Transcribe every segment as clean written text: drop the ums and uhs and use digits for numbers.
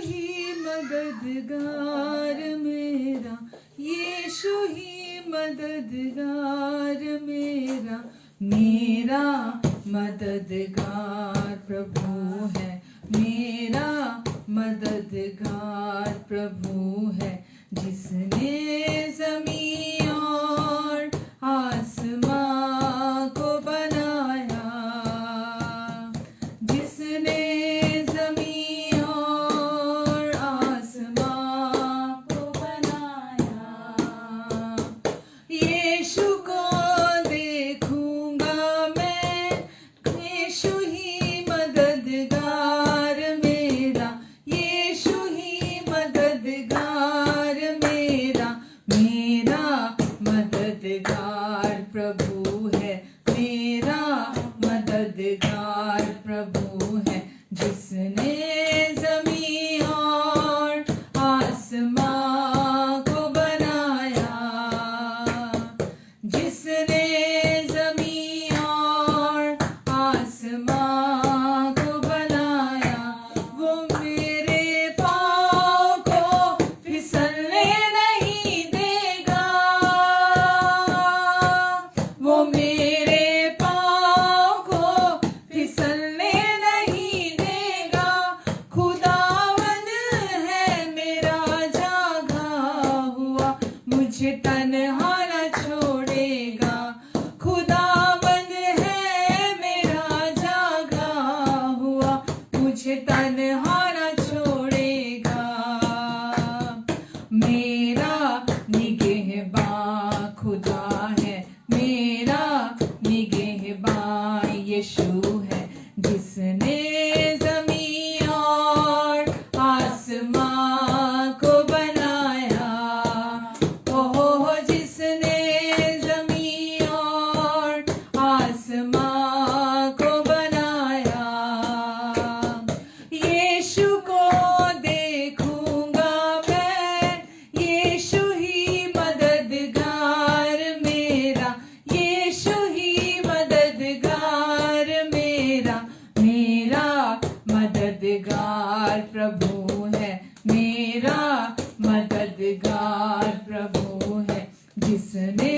ही मददगार मेरा, यीशु ही मददगार मेरा, मेरा मददगार प्रभु है, मेरा मददगार प्रभु है, जिसने ज़मीन और आसमां को बनाया, जिसने ज़मीन और आसमां को बनाया, यीशु को देखूंगा मैं, यीशु ही मददगार मेरा, यीशु ही मददगार मेरा, मेरा मददगार प्रभु है, मेरा मददगार प्रभु है, जिसने ज़मीन और आसमां को बनाया, जिसने ज़मीन और आसमां को बनाया, वो मेरे पाँव को फिसलने नहीं देगा, वो मेरे पाँव को फिसलने नहीं देगा, खुदावन है मेरा जागा हुआ, मुझे तन्हा न छोड़ेगा, खुदावन है मेरा जागा हुआ, मुझे तन्हा न छोड़ेगा, मेरा निगहबान खुदा है, मेरा निगहबान यीशु है, जिसने ज़मीन और आसमां को बनाया, ओह जिसने ज़मीन और आसमां को बनाया, यीशु को देखूंगा मैं, यीशु ही मददगार मेरा, यीशु ही मददगार मेरा, मेरा मददगार प्रभु है, मेरा मददगार प्रभु है, जिसने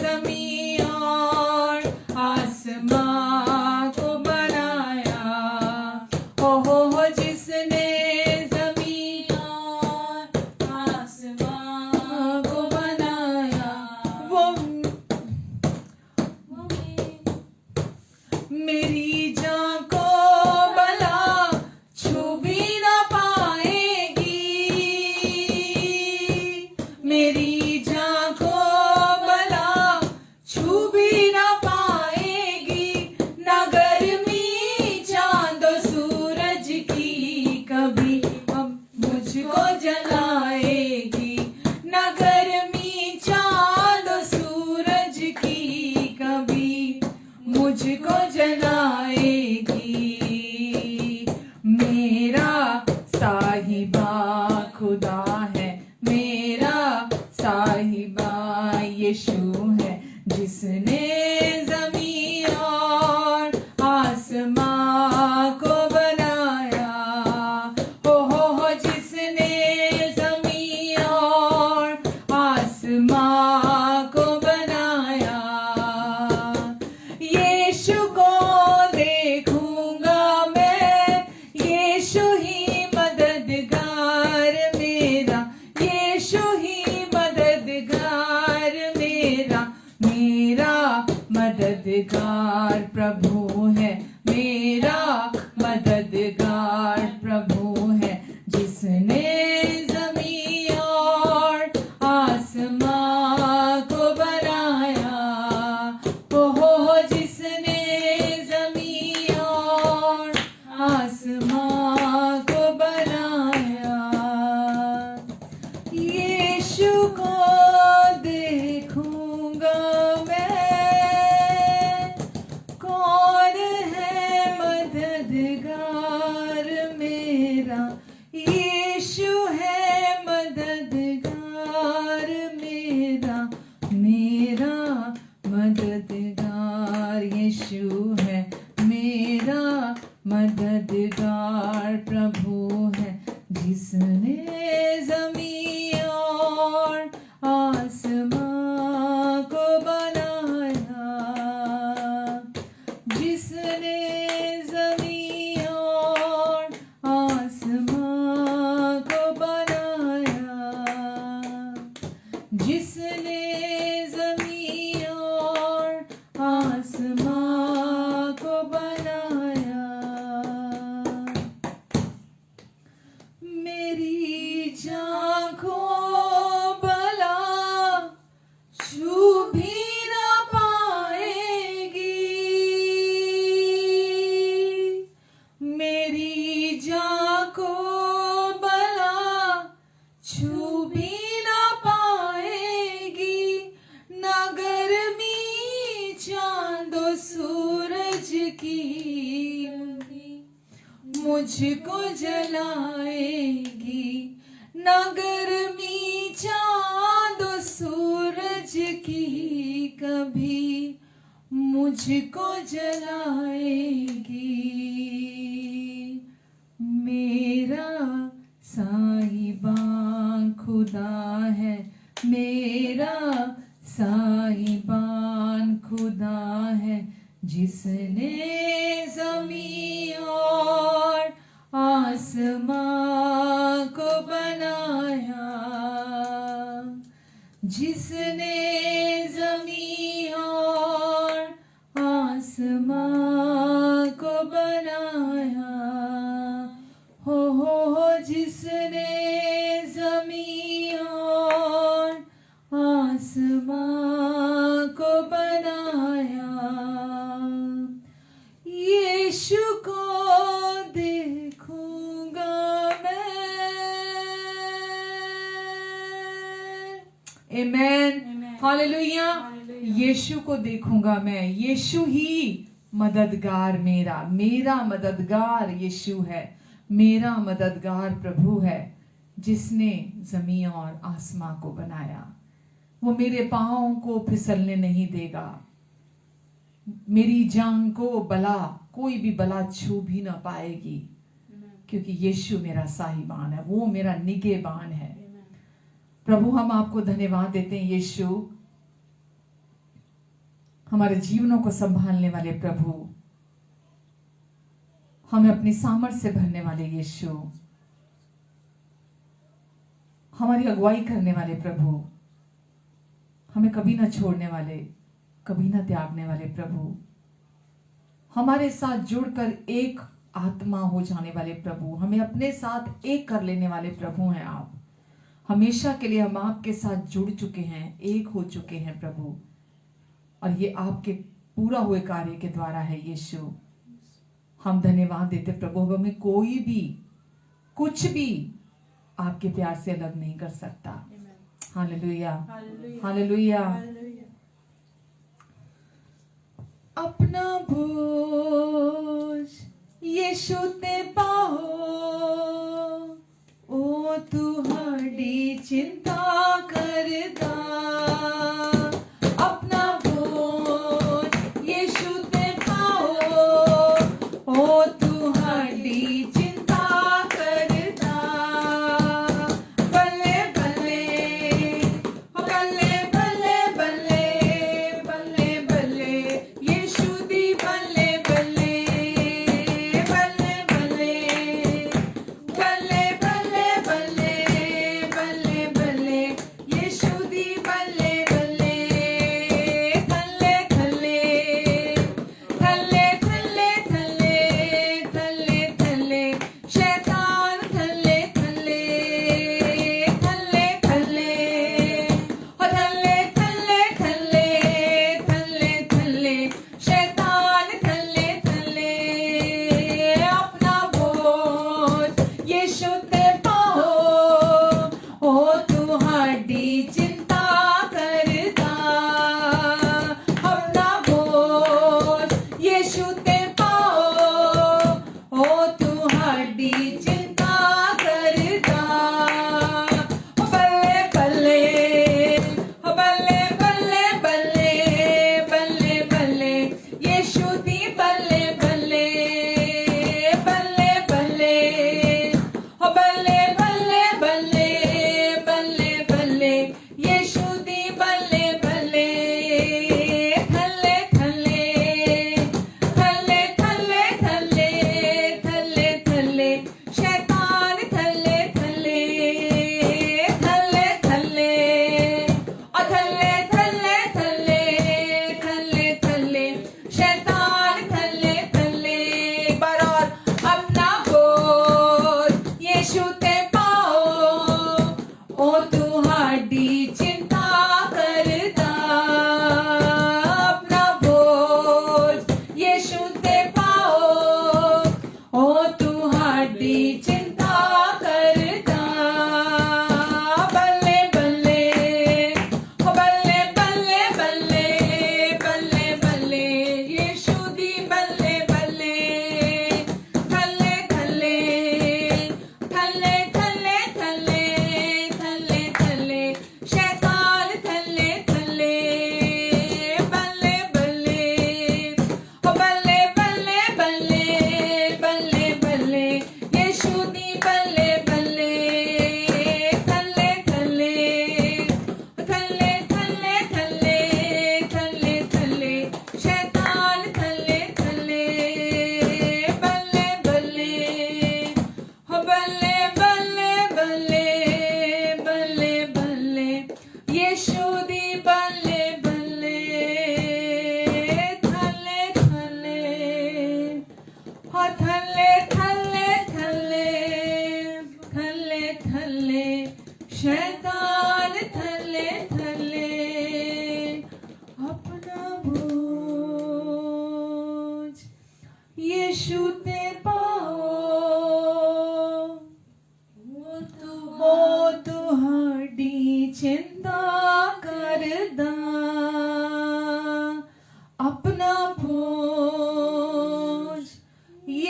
ज़मीन और आसमां को बनाया, ओह जिसने ज़मीन और आसमां को बनाया, वो मेरी जान को भला छू भी न पाएगी, मेरी जान को भला छू भी न पाएगी, न गर्मी चांद और सूरज की कभी हम मुझको जलाएगी, न गर्मी चांद और सूरज की कभी मुझको जलाएगी, मेरा साहिबा खुदा है, मेरा साहिबा यीशु है, जिसने ज़मीन और आसमां को बनाया, ओह जिसने ज़मीन और आसमां को बनाया, यीशु को देखूंगा मैं, यीशु ही मददगार मेरा, यीशु ही मददगार मेरा, मेरा मददगार प्रभु है, मेरा मददगार प्रभु है, जिसने ज़मीन और आसमां को बनाया, ओह जिसने ज़मीन और आसमां को बनाया, यीशु को देखूंगा मैं, कौन है मददगार मेरा, यीशु है मददगार मेरा, मेरा मददगार यीशु है, मेरा मददगार प्रभु है, जिसने ज़मीं और आसमां को बनाया, जिसने ज़मीं और आसमां को बनाया, जिसने ज़मीं और आसमां को बनाया, मेरी जान को भला छू भी ना पाएगी, मेरी जान को भला छू भी ना पाएगी, ना गर्मी चांदो सूरज की मुझको जलाएगी, ना गर्मी चांद सूरज की कभी मुझको जलाएगी। मेरा साहिबान खुदा है, मेरा साहिबान खुदा है, जिसने ज़मीं और आसमां को बनाया, जिसने ज़मीं और आसमां को बनाया, हो जिसने ज़मीं और आसमां को बनाया, यीशु को देखूंगा मैं। आमेन, हालेलुया। यीशु को देखूंगा मैं। यीशु ही मददगार मेरा, मेरा मददगार यीशु है, मेरा मददगार प्रभु है, जिसने जमीन और आसमां को बनाया। वो मेरे पांवों को फिसलने नहीं देगा, मेरी जान को बला, कोई भी बला छू भी ना पाएगी, क्योंकि यीशु मेरा साहिबान है, वो मेरा निगहबान है। प्रभु हम आपको धन्यवाद देते हैं यीशु, हमारे जीवनों को संभालने वाले प्रभु, हमें अपनी सामर्थ से भरने वाले यीशु, हमारी अगुवाई करने वाले प्रभु, हमें कभी ना छोड़ने वाले, कभी ना त्यागने वाले प्रभु, हमारे साथ जुड़कर एक आत्मा हो जाने वाले प्रभु, हमें अपने साथ एक कर लेने वाले प्रभु हैं आप। हमेशा के लिए हम आपके साथ जुड़ चुके हैं, एक हो चुके हैं प्रभु, और ये आपके पूरा हुए कार्य के द्वारा है यीशु। हम धन्यवाद देते प्रभु, हमें कोई भी कुछ भी आपके प्यार से अलग नहीं कर सकता। Hallelujah, hallelujah. अपना बोझ यीशु ते पाओ, ओ तुहाडी चिंता करदा, अपना बोझ यीशु ते पाओ, ओ तुहाडी चिंता करदा, बल्ले बल्ले बल्ले बल्ले बल्ले बल्ले बल्ले यीशु दी बल्ले बल्ले बल्ले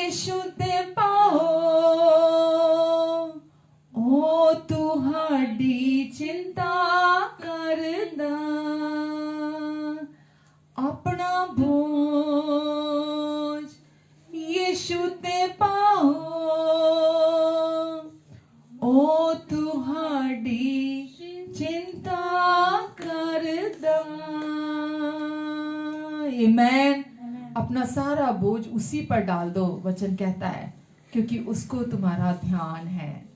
यीशु ते पाओ ओ तुहाडी चिंता करदा अपना बोझ यीशु ते पाओ ओ तुहाडी चिंता करदा। आमीन। अपना सारा बोझ उसी पर डाल दो, वचन कहता है, क्योंकि उसको तुम्हारा ध्यान है।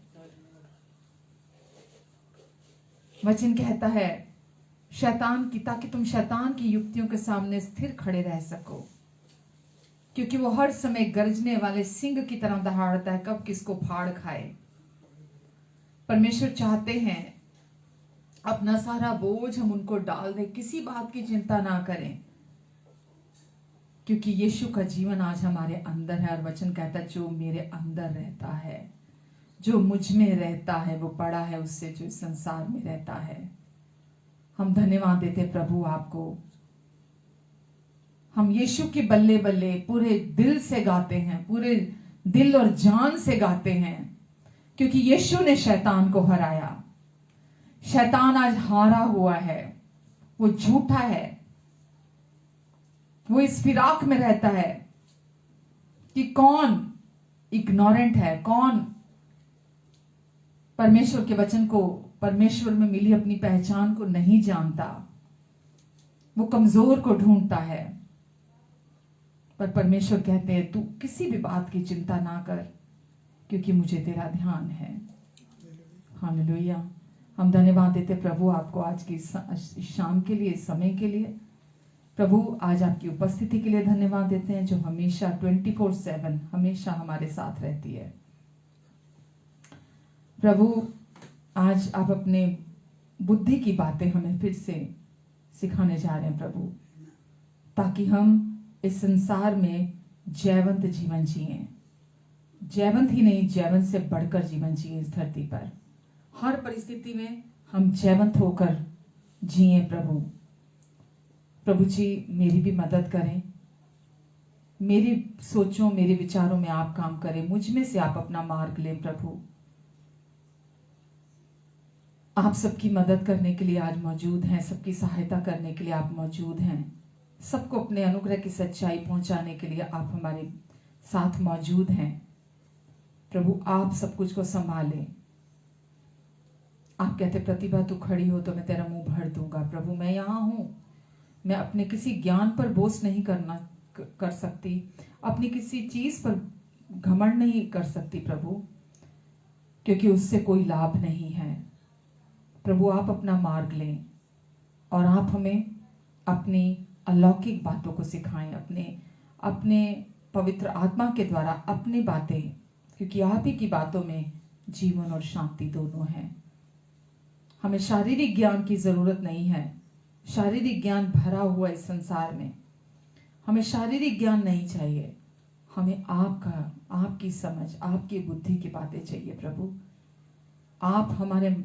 वचन कहता है शैतान की, ताकि तुम शैतान की युक्तियों के सामने स्थिर खड़े रह सको, क्योंकि वो हर समय गरजने वाले सिंह की तरह दहाड़ता है, कब किसको फाड़ खाए। परमेश्वर चाहते हैं अपना सारा बोझ हम उनको डाल दें, किसी बात की चिंता ना करें, क्योंकि यीशु का जीवन आज हमारे अंदर है। और वचन कहता है जो मेरे अंदर रहता है, जो मुझ में रहता है, वो बड़ा है उससे जो इस संसार में रहता है। हम धन्यवाद देते प्रभु आपको। हम यीशु की बल्ले बल्ले पूरे दिल से गाते हैं, पूरे दिल और जान से गाते हैं, क्योंकि यीशु ने शैतान को हराया। शैतान आज हारा हुआ है, वो झूठा है, वो इस फिराक में रहता है कि कौन इग्नोरेंट है, कौन परमेश्वर के वचन को, परमेश्वर में मिली अपनी पहचान को नहीं जानता। वो कमजोर को ढूंढता है, पर परमेश्वर कहते हैं तू किसी भी बात की चिंता ना कर, क्योंकि मुझे तेरा ध्यान है। हालेलुया। हम धन्यवाद देते प्रभु आपको आज की शाम के लिए, समय के लिए। प्रभु आज आपकी उपस्थिति के लिए धन्यवाद देते हैं, जो हमेशा 24/7 हमेशा हमारे साथ रहती है। प्रभु आज आप अपने बुद्धि की बातें हमें फिर से सिखाने जा रहे हैं प्रभु, ताकि हम इस संसार में जयवंत जीवन जिए। जयवंत ही नहीं, जयवंत से बढ़कर जीवन जिए इस धरती पर। हर परिस्थिति में हम जयवंत होकर जिए प्रभु। प्रभु जी मेरी भी मदद करें, मेरी सोचों मेरे विचारों में आप काम करें, मुझ में से आप अपना मार्ग लें प्रभु। आप सबकी मदद करने के लिए आज मौजूद हैं, सबकी सहायता करने के लिए आप मौजूद हैं, सबको अपने अनुग्रह की सच्चाई पहुंचाने के लिए आप हमारे साथ मौजूद हैं। प्रभु आप सब कुछ को संभालें। आप कहते प्रतिभा तू खड़ी हो तो मैं तेरा मुंह भर दूंगा। प्रभु मैं यहाँ हूं, मैं अपने किसी ज्ञान पर बोझ नहीं कर सकती, अपनी किसी चीज पर घमंड नहीं कर सकती प्रभु, क्योंकि उससे कोई लाभ नहीं है। प्रभु आप अपना मार्ग लें और आप हमें अपनी अलौकिक बातों को सिखाएं, अपने पवित्र आत्मा के द्वारा अपनी बातें, क्योंकि आप ही की बातों में जीवन और शांति दोनों है। हमें शारीरिक ज्ञान की जरूरत नहीं है, शारीरिक ज्ञान भरा हुआ इस संसार में, हमें शारीरिक ज्ञान नहीं चाहिए, हमें आपकी समझ, आपकी बुद्धि की बातें चाहिए प्रभु। आप हमारे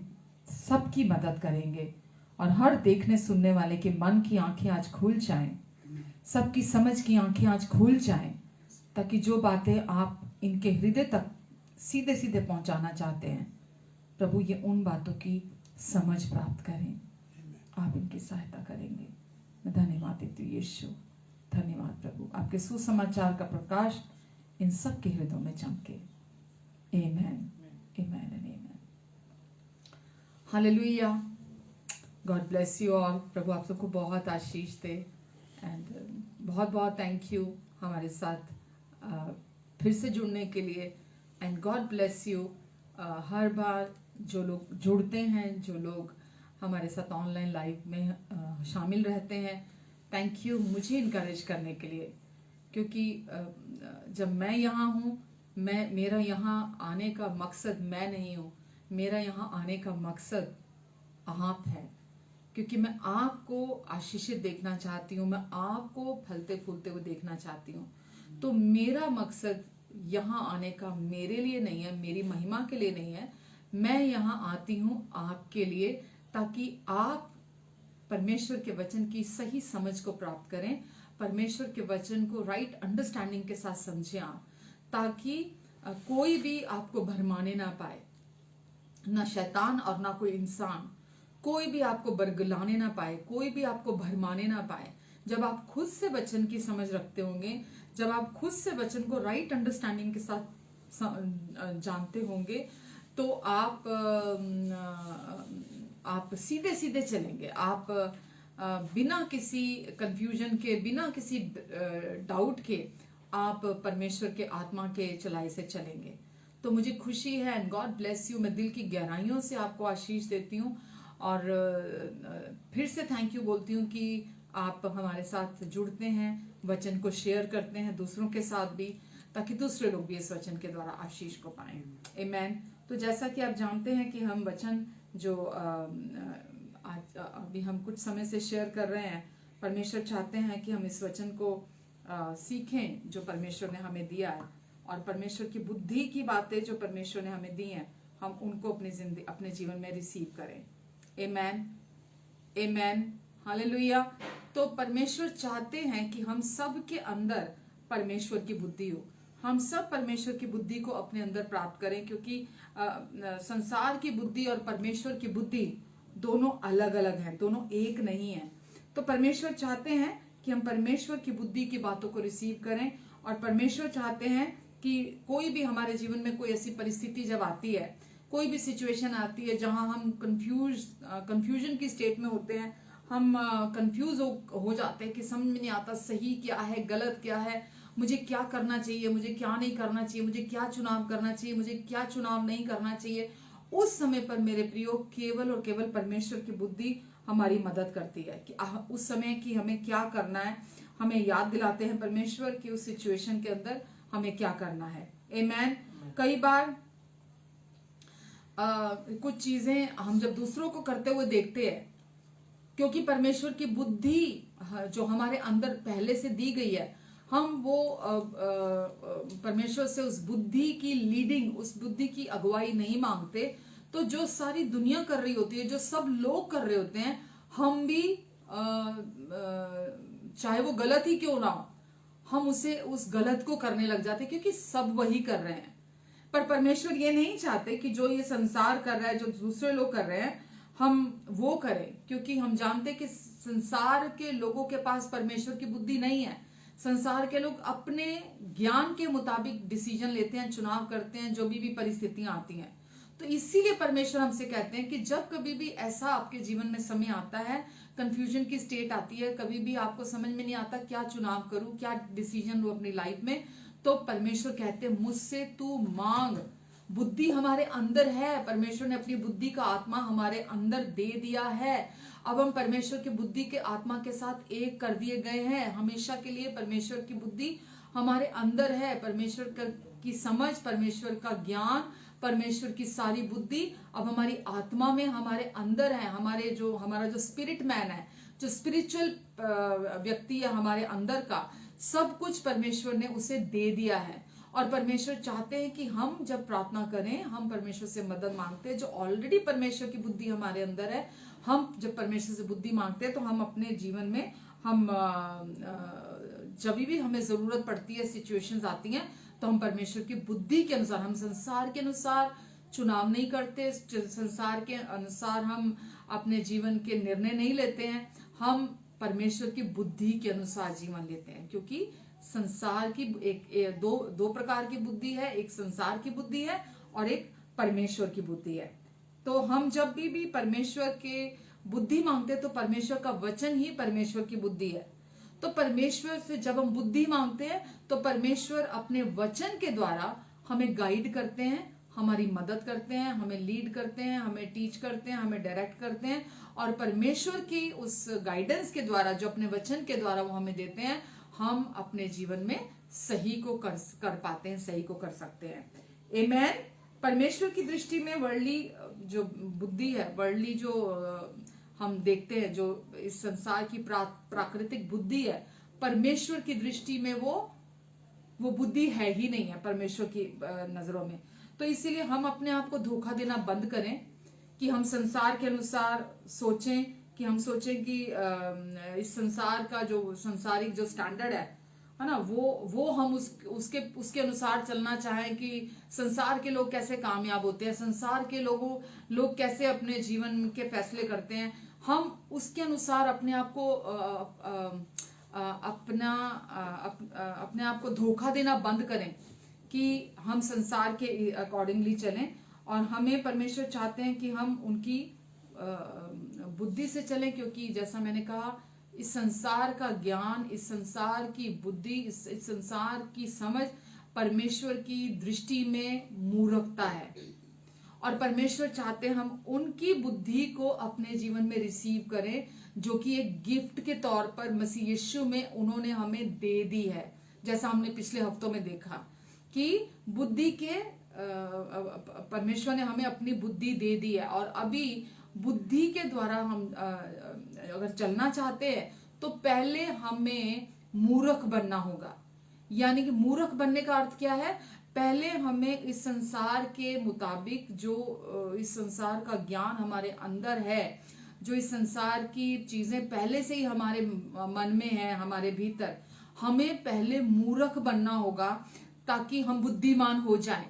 सबकी मदद करेंगे और हर देखने सुनने वाले के मन की आंखें आज खुल जाएं, सबकी समझ की आंखें आज खुल जाएं, ताकि जो बातें आप इनके हृदय तक सीधे सीधे पहुंचाना चाहते हैं प्रभु, ये उन बातों की समझ प्राप्त करें। आप इनकी सहायता करेंगे। मैं धन्यवाद देती हूँ यीशु, धन्यवाद प्रभु। आपके सुसमाचार का प्रकाश इन सब के हृदयों में चमके। Amen, amen and amen. Hallelujah. God bless you all. प्रभु आप सबको बहुत आशीष दे एंड बहुत बहुत थैंक यू हमारे साथ फिर से जुड़ने के लिए। And God bless you. हर बार जो लोग जुड़ते हैं, जो लोग हमारे साथ ऑनलाइन लाइव में शामिल रहते हैं, थैंक यू मुझे इनकरेज करने के लिए, क्योंकि जब मैं यहाँ हूँ, मेरा यहाँ आने का मकसद मैं नहीं हूँ, मेरा यहाँ आने का मकसद आप है, क्योंकि मैं आपको आशीषित देखना चाहती हूँ, मैं आपको फलते फूलते हुए देखना चाहती हूँ। तो मेरा मकसद यहाँ आने का मेरे लिए नहीं है, मेरी महिमा के लिए नहीं है, मैं यहाँ आती हूँ आपके लिए, ताकि आप परमेश्वर के वचन की सही समझ को प्राप्त करें, परमेश्वर के वचन को राइट अंडरस्टैंडिंग के साथ समझें आप, ताकि कोई भी आपको भरमाने ना पाए, ना शैतान और ना कोई इंसान, कोई भी आपको बरगलाने ना पाए, कोई भी आपको भरमाने ना पाए। जब आप खुद से वचन की समझ रखते होंगे, जब आप खुद से वचन को राइट अंडरस्टैंडिंग के साथ जानते होंगे, तो आप सीधे सीधे चलेंगे। आप बिना किसी कंफ्यूजन के, बिना किसी डाउट के आप परमेश्वर के आत्मा के चलाई से चलेंगे। तो मुझे खुशी है, एंड गॉड ब्लेस यू। मैं दिल की गहराइयों से आपको आशीष देती हूँ और फिर से थैंक यू बोलती हूँ कि आप हमारे साथ जुड़ते हैं, वचन को शेयर करते हैं दूसरों के साथ भी, ताकि दूसरे लोग भी इस वचन के द्वारा आशीष को पाएं। आमीन। तो जैसा कि आप जानते हैं कि हम वचन जो आज अभी हम कुछ समय से शेयर कर रहे हैं, परमेश्वर चाहते हैं कि हम इस वचन को सीखें जो परमेश्वर ने हमें दिया है, और परमेश्वर की बुद्धि की बातें जो परमेश्वर ने हमें दी हैं, हम उनको अपने जीवन में रिसीव करें। आमीन, आमीन, हालेलुया। तो परमेश्वर चाहते हैं कि हम सब के अंदर परमेश्वर की बुद्धि हो, हम सब परमेश्वर की बुद्धि को अपने अंदर प्राप्त करें, क्योंकि संसार की बुद्धि और परमेश्वर की बुद्धि दोनों अलग अलग हैं, दोनों एक नहीं है। तो परमेश्वर चाहते हैं कि हम परमेश्वर की बुद्धि की बातों को रिसीव करें, और परमेश्वर चाहते हैं कि कोई भी हमारे जीवन में कोई ऐसी परिस्थिति जब आती है, कोई भी सिचुएशन आती है जहां हम कंफ्यूजन की स्टेट में होते हैं, हम कंफ्यूज हो जाते हैं कि समझ में नहीं आता सही क्या है, गलत क्या है, मुझे क्या करना चाहिए, मुझे क्या नहीं करना चाहिए, मुझे क्या चुनाव करना चाहिए, मुझे क्या चुनाव नहीं करना चाहिए। उस समय पर मेरे प्रियो केवल और केवल परमेश्वर की बुद्धि हमारी मदद करती है कि उस समय की हमें क्या करना है। हमें याद दिलाते हैं परमेश्वर की उस सिचुएशन के अंदर हमें क्या करना है। आमीन। कई बार कुछ चीजें हम जब दूसरों को करते हुए देखते हैं, क्योंकि परमेश्वर की बुद्धि जो हमारे अंदर पहले से दी गई है, हम वो परमेश्वर से उस बुद्धि की लीडिंग, उस बुद्धि की अगुवाई नहीं मांगते। तो जो सारी दुनिया कर रही होती है, जो सब लोग कर रहे होते हैं, हम भी चाहे वो गलत ही क्यों ना हो, हम उस गलत को करने लग जाते, क्योंकि सब वही कर रहे हैं। पर परमेश्वर ये नहीं चाहते कि जो ये संसार कर रहा है, जो दूसरे लोग कर रहे हैं, हम वो करें, क्योंकि हम जानते कि संसार के लोगों के पास परमेश्वर की बुद्धि नहीं है। संसार के लोग अपने ज्ञान के मुताबिक डिसीजन लेते हैं, चुनाव करते हैं, जो भी परिस्थितियां आती हैं। तो इसीलिए परमेश्वर हमसे कहते हैं कि जब कभी भी ऐसा आपके जीवन में समय आता है, कंफ्यूजन की स्टेट आती है, कभी भी आपको समझ में नहीं आता क्या चुनाव करूं, क्या डिसीजन लूं अपनी लाइफ में, तो परमेश्वर कहते हैं मुझसे तू मांग। बुद्धि हमारे अंदर है, परमेश्वर ने अपनी बुद्धि का आत्मा हमारे अंदर दे दिया है। अब हम परमेश्वर की बुद्धि के आत्मा के साथ एक कर दिए गए हैं हमेशा के लिए। परमेश्वर की बुद्धि हमारे अंदर है, परमेश्वर की समझ, परमेश्वर का ज्ञान, परमेश्वर की सारी बुद्धि अब हमारी आत्मा में, हमारे अंदर है। हमारा जो स्पिरिट मैन है, जो स्पिरिचुअल व्यक्ति है हमारे अंदर का, सब कुछ परमेश्वर ने उसे दे दिया है। और परमेश्वर चाहते हैं कि हम जब प्रार्थना करें, हम परमेश्वर से मदद मांगते हैं, जो ऑलरेडी परमेश्वर की बुद्धि हमारे अंदर है, हम जब परमेश्वर से बुद्धि मांगते हैं तो हम अपने जीवन में, हम जब भी हमें जरूरत पड़ती है, सिचुएशंस आती हैं, तो हम परमेश्वर की बुद्धि के अनुसार, हम संसार के अनुसार चुनाव नहीं करते, संसार के अनुसार हम अपने जीवन के निर्णय नहीं लेते हैं, हम परमेश्वर की बुद्धि के अनुसार जीवन लेते हैं। क्योंकि संसार की दो प्रकार की बुद्धि है, एक संसार की बुद्धि है और एक परमेश्वर की बुद्धि है। तो हम जब भी परमेश्वर के बुद्धि मांगते हैं, तो परमेश्वर का वचन ही परमेश्वर की बुद्धि है। तो परमेश्वर से जब हम बुद्धि मांगते हैं, तो परमेश्वर अपने वचन के द्वारा हमें गाइड करते हैं, हमारी मदद करते हैं, हमें लीड करते हैं, हमें टीच करते हैं, हमें डायरेक्ट करते हैं। और परमेश्वर की उस गाइडेंस के द्वारा, जो अपने वचन के द्वारा वो हमें देते हैं, हम अपने जीवन में सही को कर पाते हैं, सही को कर सकते हैं। आमीन। परमेश्वर की दृष्टि में वर्ldly जो बुद्धि है, वर्ldly जो हम देखते हैं, जो इस संसार की प्राकृतिक बुद्धि है, परमेश्वर की दृष्टि में वो बुद्धि है ही नहीं है परमेश्वर की नजरों में। तो इसीलिए हम अपने आप को धोखा देना बंद करें कि हम संसार के अनुसार सोचें, कि हम सोचें कि इस संसार का जो संसारिक जो स्टैंडर्ड है, है ना, वो हम उसके अनुसार चलना चाहें कि संसार के लोग कैसे कामयाब होते हैं, संसार के लोग कैसे अपने जीवन के फैसले करते हैं, हम उसके अनुसार अपने आप को अपने आप को धोखा देना बंद करें कि हम संसार के अकॉर्डिंगली चलें। और हमें परमेश्वर चाहते हैं कि हम उनकी बुद्धि से चलें, क्योंकि जैसा मैंने कहा, इस संसार का ज्ञान, इस संसार की बुद्धि, इस संसार की समझ परमेश्वर की दृष्टि में मूर्खता है। और परमेश्वर चाहते हैं हम उनकी बुद्धि को अपने जीवन में रिसीव करें, जो कि एक गिफ्ट के तौर पर मसीह यीशु में उन्होंने हमें दे दी है। जैसा हमने पिछले हफ्तों में देखा कि बुद्धि के परमेश्वर ने हमें अपनी बुद्धि दे दी है, और अभी बुद्धि के द्वारा हम अगर चलना चाहते हैं तो पहले हमें मूर्ख बनना होगा। यानी कि मूर्ख बनने का अर्थ क्या है? पहले हमें इस संसार के मुताबिक, जो इस संसार का ज्ञान हमारे अंदर है, जो इस संसार की चीजें पहले से ही हमारे मन में है, हमारे भीतर, हमें पहले मूर्ख बनना होगा ताकि हम बुद्धिमान हो जाएं।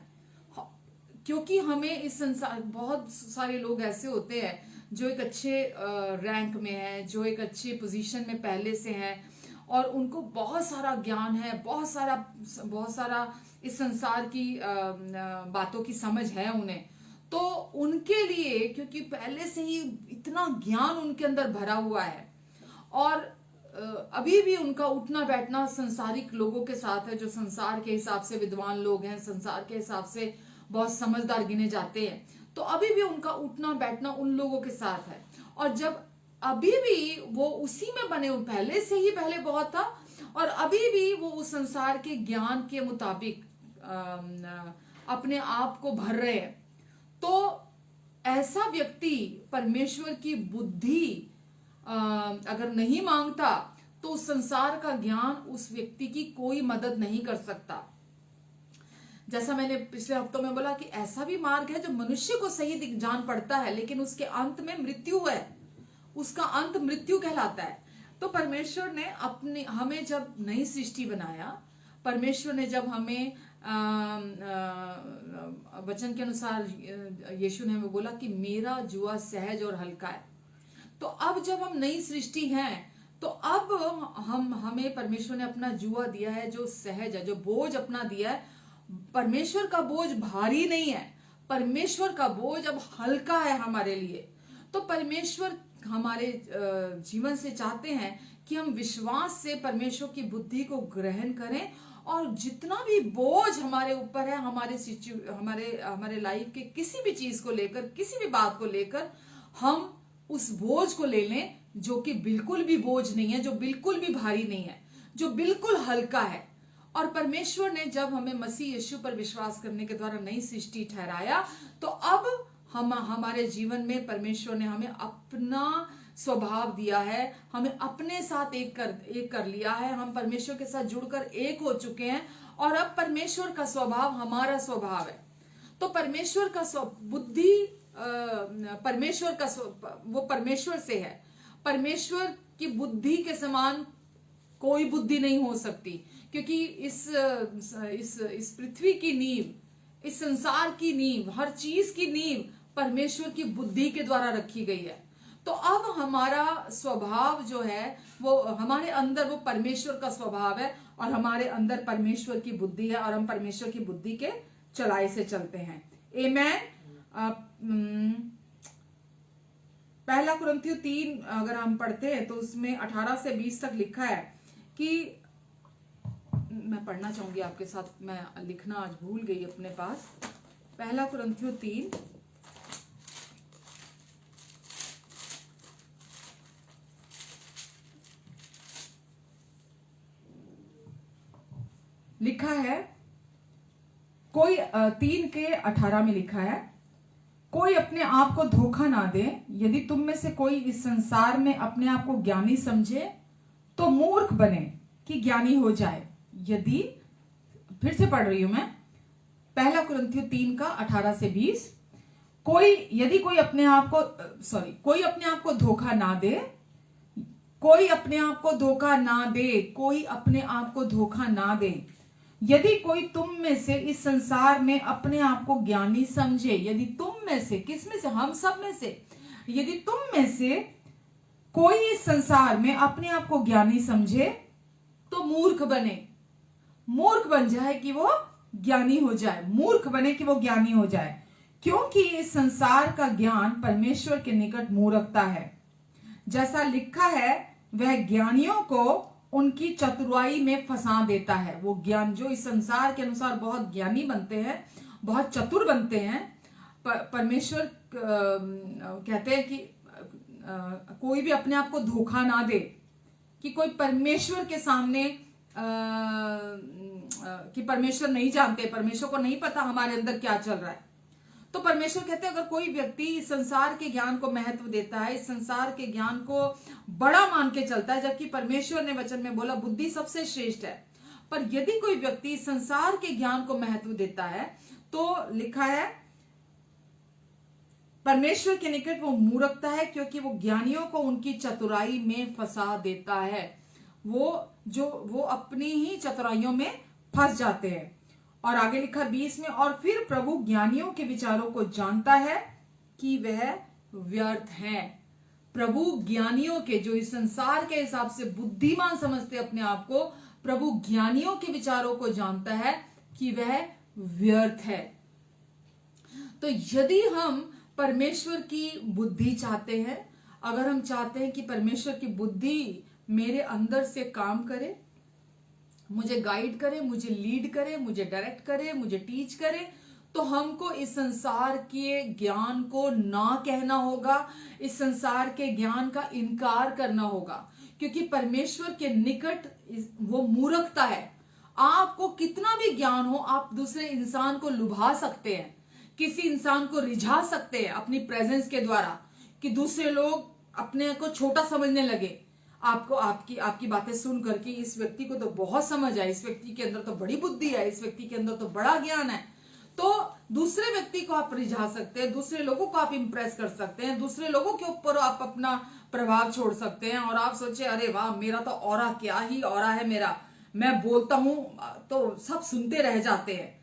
क्योंकि हमें इस संसार, बहुत सारे लोग ऐसे होते हैं जो एक अच्छे रैंक में है, जो एक अच्छे पोजीशन में पहले से हैं, और उनको बहुत सारा ज्ञान है, बहुत सारा इस संसार की बातों की समझ है उन्हें। तो उनके लिए, क्योंकि पहले से ही इतना ज्ञान उनके अंदर भरा हुआ है, और अभी भी उनका उठना बैठना संसारिक लोगों के साथ है, जो संसार के हिसाब से विद्वान लोग हैं, संसार के हिसाब से बहुत समझदार गिने जाते हैं, तो अभी भी उनका उठना बैठना उन लोगों के साथ है। और जब अभी भी वो उसी में बने, पहले से ही पहले बहुत था, और अभी भी वो उस संसार के ज्ञान के मुताबिक अपने आप को भर रहे हैं, तो ऐसा व्यक्ति परमेश्वर की बुद्धि अगर नहीं मांगता तो उस संसार का ज्ञान उस व्यक्ति की कोई मदद नहीं कर सकता। जैसा मैंने पिछले हफ्तों में बोला कि ऐसा भी मार्ग है जो मनुष्य को सही जान पड़ता है, लेकिन उसके अंत में मृत्यु है, उसका अंत मृत्यु कहलाता है। तो परमेश्वर ने हमें जब नई सृष्टि बनाया, परमेश्वर ने जब हमें वचन के अनुसार यीशु ने हमें बोला कि मेरा जुआ सहज और हल्का है। तो अब जब हम नई सृष्टि हैं, तो अब हमें परमेश्वर ने अपना जुआ दिया है जो सहज है, जो बोझ अपना दिया है। परमेश्वर का बोझ भारी नहीं है, परमेश्वर का बोझ अब हल्का है हमारे लिए। तो परमेश्वर हमारे जीवन से चाहते हैं कि हम विश्वास से परमेश्वर की बुद्धि को ग्रहण करें, और जितना भी बोझ हमारे ऊपर है, हमारे लाइफ के किसी भी चीज को लेकर, किसी भी बात को लेकर, हम उस बोझ को ले लें जो कि बिल्कुल भी बोझ नहीं है, जो बिल्कुल भी भारी नहीं है, जो बिल्कुल हल्का है। और परमेश्वर ने जब हमें मसीह यीशु पर विश्वास करने के द्वारा नई सृष्टि ठहराया, तो अब हमारे जीवन में परमेश्वर ने हमें अपना स्वभाव दिया है, हमें अपने साथ एक कर लिया है। हम परमेश्वर के साथ जुड़कर एक हो चुके हैं, और अब परमेश्वर का स्वभाव हमारा स्वभाव है। तो परमेश्वर का बुद्धि, परमेश्वर का वो परमेश्वर से है। परमेश्वर की बुद्धि के समान कोई बुद्धि नहीं हो सकती, क्योंकि इस पृथ्वी की नींव, इस संसार की नींव, हर चीज की नींव परमेश्वर की बुद्धि के द्वारा रखी गई है। तो अब हमारा स्वभाव जो है, वो हमारे अंदर वो परमेश्वर का स्वभाव है, और हमारे अंदर परमेश्वर की बुद्धि है, और हम परमेश्वर की बुद्धि के चलाए से चलते हैं। आमेन। पहला कुरिन्थियों 3 अगर हम पढ़ते हैं तो उसमें 18 से 20 तक लिखा है कि, मैं पढ़ना चाहूंगी आपके साथ, मैं लिखना आज भूल गई अपने पास। पहला कुरिन्थियों 3 लिखा है, कोई 3 के 18 में लिखा है, कोई अपने आप को धोखा ना दे। यदि तुम में से कोई इस संसार में अपने आप को ज्ञानी समझे तो मूर्ख बने कि ज्ञानी हो जाए। फिर से पढ़ रही हूं मैं, पहला कुरिन्थियों 3 का 18 से 20। कोई अपने आप को धोखा ना दे। कोई अपने आप को धोखा ना दे, कोई अपने आप को धोखा ना दे। यदि कोई तुम में से इस संसार में अपने आप को ज्ञानी समझे, यदि तुम में से, किस में से, हम सब में से, यदि तुम में से कोई इस संसार में अपने आप को ज्ञानी समझे तो मूर्ख बने, मूर्ख बन जाए कि वो ज्ञानी हो जाए, मूर्ख बने कि वो ज्ञानी हो जाए, क्योंकि इस संसार का ज्ञान परमेश्वर के निकट मूर्खता है। जैसा लिखा है, वह ज्ञानियों को उनकी चतुराई में फंसा देता है। वो ज्ञान जो इस संसार के अनुसार बहुत ज्ञानी बनते हैं, बहुत चतुर बनते हैं, परमेश्वर कहते हैं कि कोई भी अपने आप को धोखा ना दे, कि कोई परमेश्वर के सामने कि परमेश्वर नहीं जानते, परमेश्वर को नहीं पता हमारे अंदर क्या चल रहा है। तो परमेश्वर कहते हैं अगर कोई व्यक्ति इस संसार के ज्ञान को महत्व देता है, इस संसार के ज्ञान को बड़ा मान के चलता है, जबकि परमेश्वर ने वचन में बोला बुद्धि सबसे श्रेष्ठ है, पर यदि कोई व्यक्ति इस संसार के ज्ञान को महत्व देता है तो लिखा है परमेश्वर के निकट वो मूर्खता है, क्योंकि वो ज्ञानियों को उनकी चतुराई में फंसा देता है। वो अपनी ही चतुराइयों में फंस जाते हैं। और आगे लिखा 20 में, और फिर प्रभु ज्ञानियों के विचारों को जानता है कि वह व्यर्थ हैं। प्रभु ज्ञानियों के, जो इस संसार के हिसाब से बुद्धिमान समझते अपने आप को, प्रभु ज्ञानियों के विचारों को जानता है कि वह व्यर्थ है। तो यदि हम परमेश्वर की बुद्धि चाहते हैं, अगर हम चाहते हैं कि परमेश्वर की बुद्धि मेरे अंदर से काम करे, मुझे गाइड करे, मुझे लीड करे, मुझे डायरेक्ट करे, मुझे टीच करे, तो हमको इस संसार के ज्ञान को ना कहना होगा, इस संसार के ज्ञान का इनकार करना होगा, क्योंकि परमेश्वर के निकट वो मूर्खता है। आपको कितना भी ज्ञान हो, आप दूसरे इंसान को लुभा सकते हैं, किसी इंसान को रिझा सकते हैं अपनी प्रेजेंस के द्वारा, कि दूसरे लोग अपने को छोटा समझने लगे। आपको आपकी बातें सुन करके इस व्यक्ति को तो बहुत समझ है, इस व्यक्ति के अंदर तो बड़ी बुद्धि है, इस व्यक्ति के अंदर तो बड़ा ज्ञान है, तो दूसरे व्यक्ति को आप रिझा सकते हैं, दूसरे लोगों को आप इंप्रेस कर सकते हैं, दूसरे लोगों के ऊपर आप अपना प्रभाव छोड़ सकते हैं। और आप सोचे अरे वाह, मेरा तो ऑरा, क्या ही ऑरा है मेरा, मैं बोलता हूं तो सब सुनते रह जाते हैं।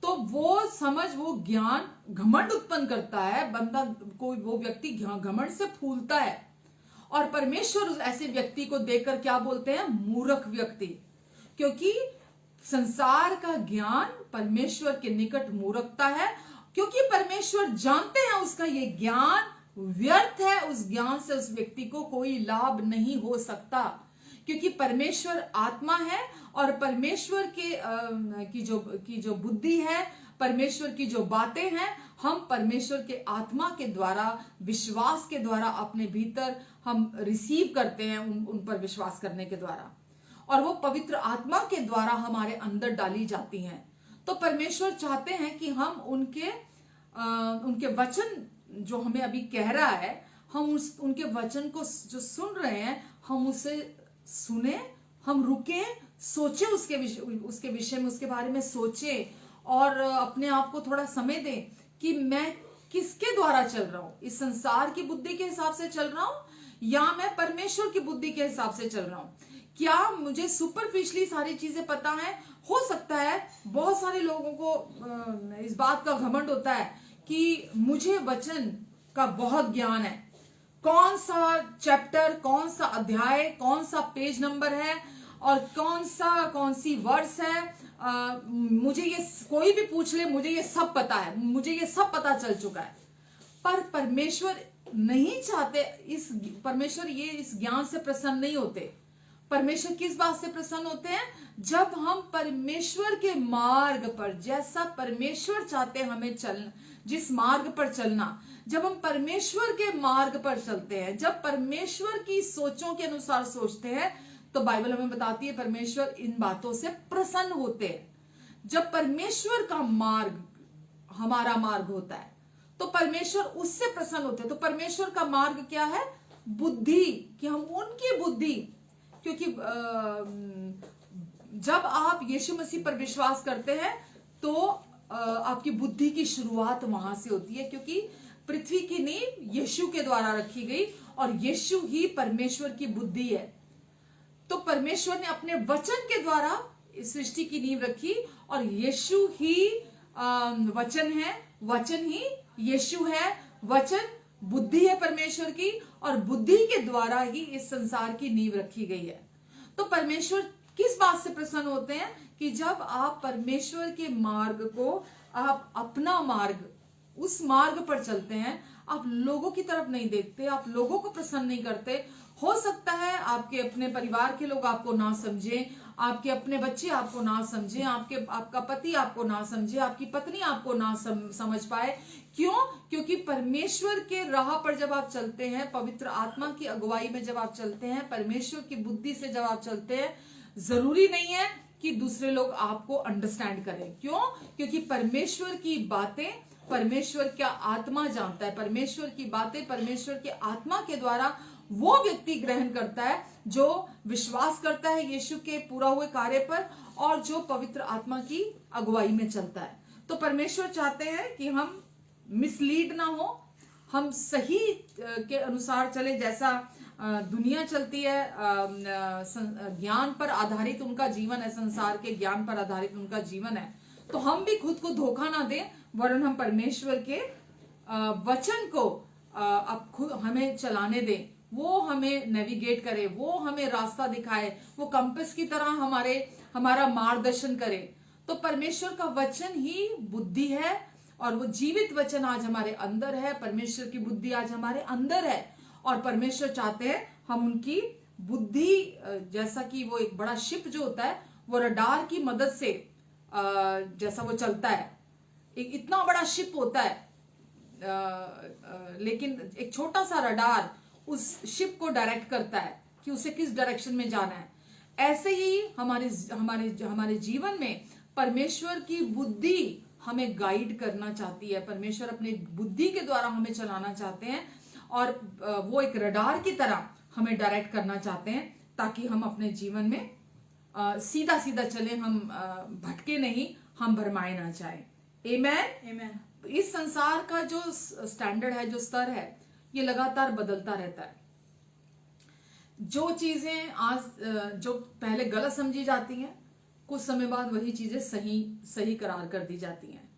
तो वो समझ, वो ज्ञान घमंड उत्पन्न करता है। बंदा, कोई वो व्यक्ति घमंड से फूलता है, और परमेश्वर उस ऐसे व्यक्ति को देखकर क्या बोलते हैं? मूर्ख व्यक्ति। क्योंकि संसार का ज्ञान परमेश्वर के निकट मूर्खता है, क्योंकि परमेश्वर जानते हैं उसका ये ज्ञान व्यर्थ है, उस ज्ञान से उस व्यक्ति को कोई लाभ नहीं हो सकता, क्योंकि परमेश्वर आत्मा है, और परमेश्वर की जो बुद्धि है, परमेश्वर की जो बातें हैं, हम परमेश्वर के आत्मा के द्वारा, विश्वास के द्वारा अपने भीतर हम रिसीव करते हैं, उन पर विश्वास करने के द्वारा, और वो पवित्र आत्मा के द्वारा हमारे अंदर डाली जाती हैं। तो परमेश्वर चाहते हैं कि हम उनके वचन जो हमें अभी कह रहा है, हम उनके वचन को जो सुन रहे हैं, हम उसे सुने, हम रुके, सोचे उसके विषय में, उसके बारे में सोचे, और अपने आप को थोड़ा समय दें कि मैं किसके द्वारा चल रहा हूं, इस संसार की बुद्धि के हिसाब से चल रहा हूं या मैं परमेश्वर की बुद्धि के हिसाब से चल रहा हूं। क्या मुझे सुपरफिशियली सारी चीजें पता है? हो सकता है बहुत सारे लोगों को इस बात का घमंड होता है कि मुझे वचन का बहुत ज्ञान है, कौन सा चैप्टर, कौन सा अध्याय, कौन सा पेज नंबर है, और कौन सी वर्स है, मुझे ये कोई भी पूछ ले, मुझे ये सब पता है, मुझे ये सब पता चल चुका है। पर परमेश्वर नहीं चाहते, परमेश्वर ये इस ज्ञान से प्रसन्न नहीं होते। परमेश्वर किस बात से प्रसन्न होते हैं? जब हम परमेश्वर के मार्ग पर, जैसा परमेश्वर चाहते हैं हमें चलना, जिस मार्ग पर चलना, जब हम परमेश्वर के मार्ग पर चलते हैं, जब परमेश्वर की सोचों के अनुसार सोचते हैं, तो बाइबल हमें बताती है परमेश्वर इन बातों से प्रसन्न होते हैं। जब परमेश्वर का मार्ग हमारा मार्ग होता है, तो परमेश्वर उससे प्रसन्न होते हैं। तो परमेश्वर का मार्ग क्या है? बुद्धि, कि हम उनकी बुद्धि, क्योंकि जब आप यीशु मसीह पर विश्वास करते हैं तो आपकी बुद्धि की शुरुआत वहां से होती है, क्योंकि पृथ्वी की नींव यीशु के द्वारा रखी गई, और यीशु ही परमेश्वर की बुद्धि है। तो परमेश्वर ने अपने वचन के द्वारा इस सृष्टि की नींव रखी और यीशु ही वचन है, वचन ही यीशु है, वचन बुद्धि है परमेश्वर की, और बुद्धि के द्वारा ही इस संसार की नींव रखी गई है। तो परमेश्वर किस बात से प्रसन्न होते हैं कि जब आप परमेश्वर के मार्ग को, आप अपना मार्ग, उस मार्ग पर चलते हैं, आप लोगों की तरफ नहीं देखते, आप लोगों को प्रसन्न नहीं करते। हो सकता है आपके अपने परिवार के लोग आपको ना समझे, आपके अपने बच्चे आपको ना समझे, आपका पति आपको ना समझे, आपकी पत्नी आपको ना समझ पाए। क्यों? क्योंकि परमेश्वर के राह पर जब आप चलते हैं, पवित्र आत्मा की अगुवाई में जब आप चलते हैं, परमेश्वर की बुद्धि से जब आप चलते हैं, जरूरी नहीं है कि दूसरे लोग आपको अंडरस्टैंड करें। क्यों? क्योंकि परमेश्वर की बातें परमेश्वर क्या आत्मा जानता है। परमेश्वर की बातें परमेश्वर के आत्मा के द्वारा वो व्यक्ति ग्रहण करता है जो विश्वास करता है यीशु के पूरा हुए कार्य पर और जो पवित्र आत्मा की अगुवाई में चलता है। तो परमेश्वर चाहते हैं कि हम मिसलीड ना हो, हम सही के अनुसार चले। जैसा दुनिया चलती है, ज्ञान पर आधारित उनका जीवन है, संसार के ज्ञान पर आधारित उनका जीवन है, तो हम भी खुद को धोखा ना दें, वरन हम परमेश्वर के वचन को अब खुद हमें चलाने दें, वो हमें नेविगेट करे, वो हमें रास्ता दिखाए, वो कंपास की तरह हमारा मार्गदर्शन करे। तो परमेश्वर का वचन ही बुद्धि है और वो जीवित वचन आज हमारे अंदर है। परमेश्वर की बुद्धि आज हमारे अंदर है और परमेश्वर चाहते हैं हम उनकी बुद्धि, जैसा कि वो एक बड़ा शिप जो होता है वो रडार की मदद से जैसा वो चलता है, एक इतना बड़ा शिप होता है, लेकिन एक छोटा सा रडार उस शिप को डायरेक्ट करता है कि उसे किस डायरेक्शन में जाना है। ऐसे ही हमारे जीवन में परमेश्वर की बुद्धि हमें गाइड करना चाहती है। परमेश्वर अपनी बुद्धि के द्वारा हमें चलाना चाहते हैं और वो एक रडार की तरह हमें डायरेक्ट करना चाहते हैं ताकि हम अपने जीवन में सीधा सीधा चले, हम भटके नहीं, हम भरमाए ना जाए। आमेन। इस संसार का जो स्टैंडर्ड है, जो स्तर है, ये लगातार बदलता रहता है। जो चीजें आज जो पहले गलत समझी जाती हैं, कुछ समय बाद वही चीजें सही करार कर दी जाती हैं।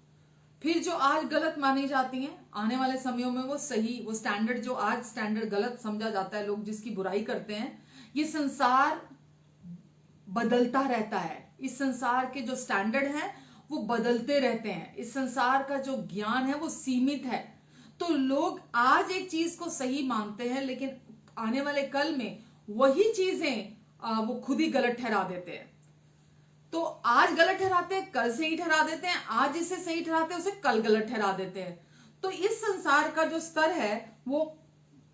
फिर जो आज गलत मानी जाती हैं, आने वाले समयों में वो स्टैंडर्ड, जो आज स्टैंडर्ड गलत समझा जाता है, लोग जिसकी बुराई करते हैं, ये संसार बदलता रहता है। इस संसार के जो स्टैंडर्ड हैं वो बदलते रहते हैं। इस संसार का जो ज्ञान है वो सीमित है। तो लोग आज एक चीज को सही मानते हैं, लेकिन आने वाले कल में वही चीजें वो खुद ही गलत ठहरा देते हैं। तो आज गलत ठहराते हैं, कल सही ठहरा देते हैं, आज इसे सही ठहराते हैं, उसे कल गलत ठहरा देते हैं। तो इस संसार का जो स्तर है वो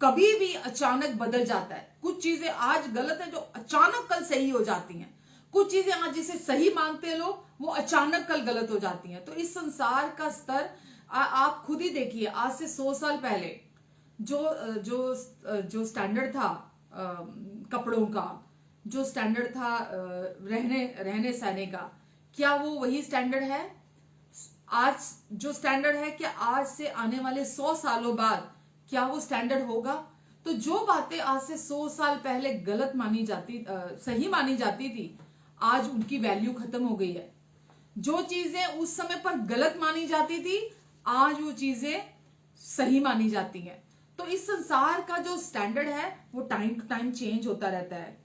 कभी भी अचानक बदल जाता है। कुछ चीजें आज गलत है जो अचानक कल सही हो जाती हैं। कुछ चीजें आज जिसे सही मानते हैं लोग, वो अचानक कल गलत हो जाती हैं। तो इस संसार का स्तर आप खुद ही देखिए, आज से 100 साल पहले जो स्टैंडर्ड था कपड़ों का, जो स्टैंडर्ड था रहने सहने का, क्या वो वही स्टैंडर्ड है? आज जो स्टैंडर्ड है, क्या आज से आने वाले 100 सालों बाद क्या वो स्टैंडर्ड होगा? तो जो बातें आज से 100 साल पहले गलत मानी जाती, सही मानी जाती थी, आज उनकी वैल्यू खत्म हो गई है। जो चीजें उस समय पर गलत मानी जाती थी, आज वो चीजें सही मानी जाती हैं। तो इस संसार का जो स्टैंडर्ड है वो टाइम टू टाइम चेंज होता रहता है।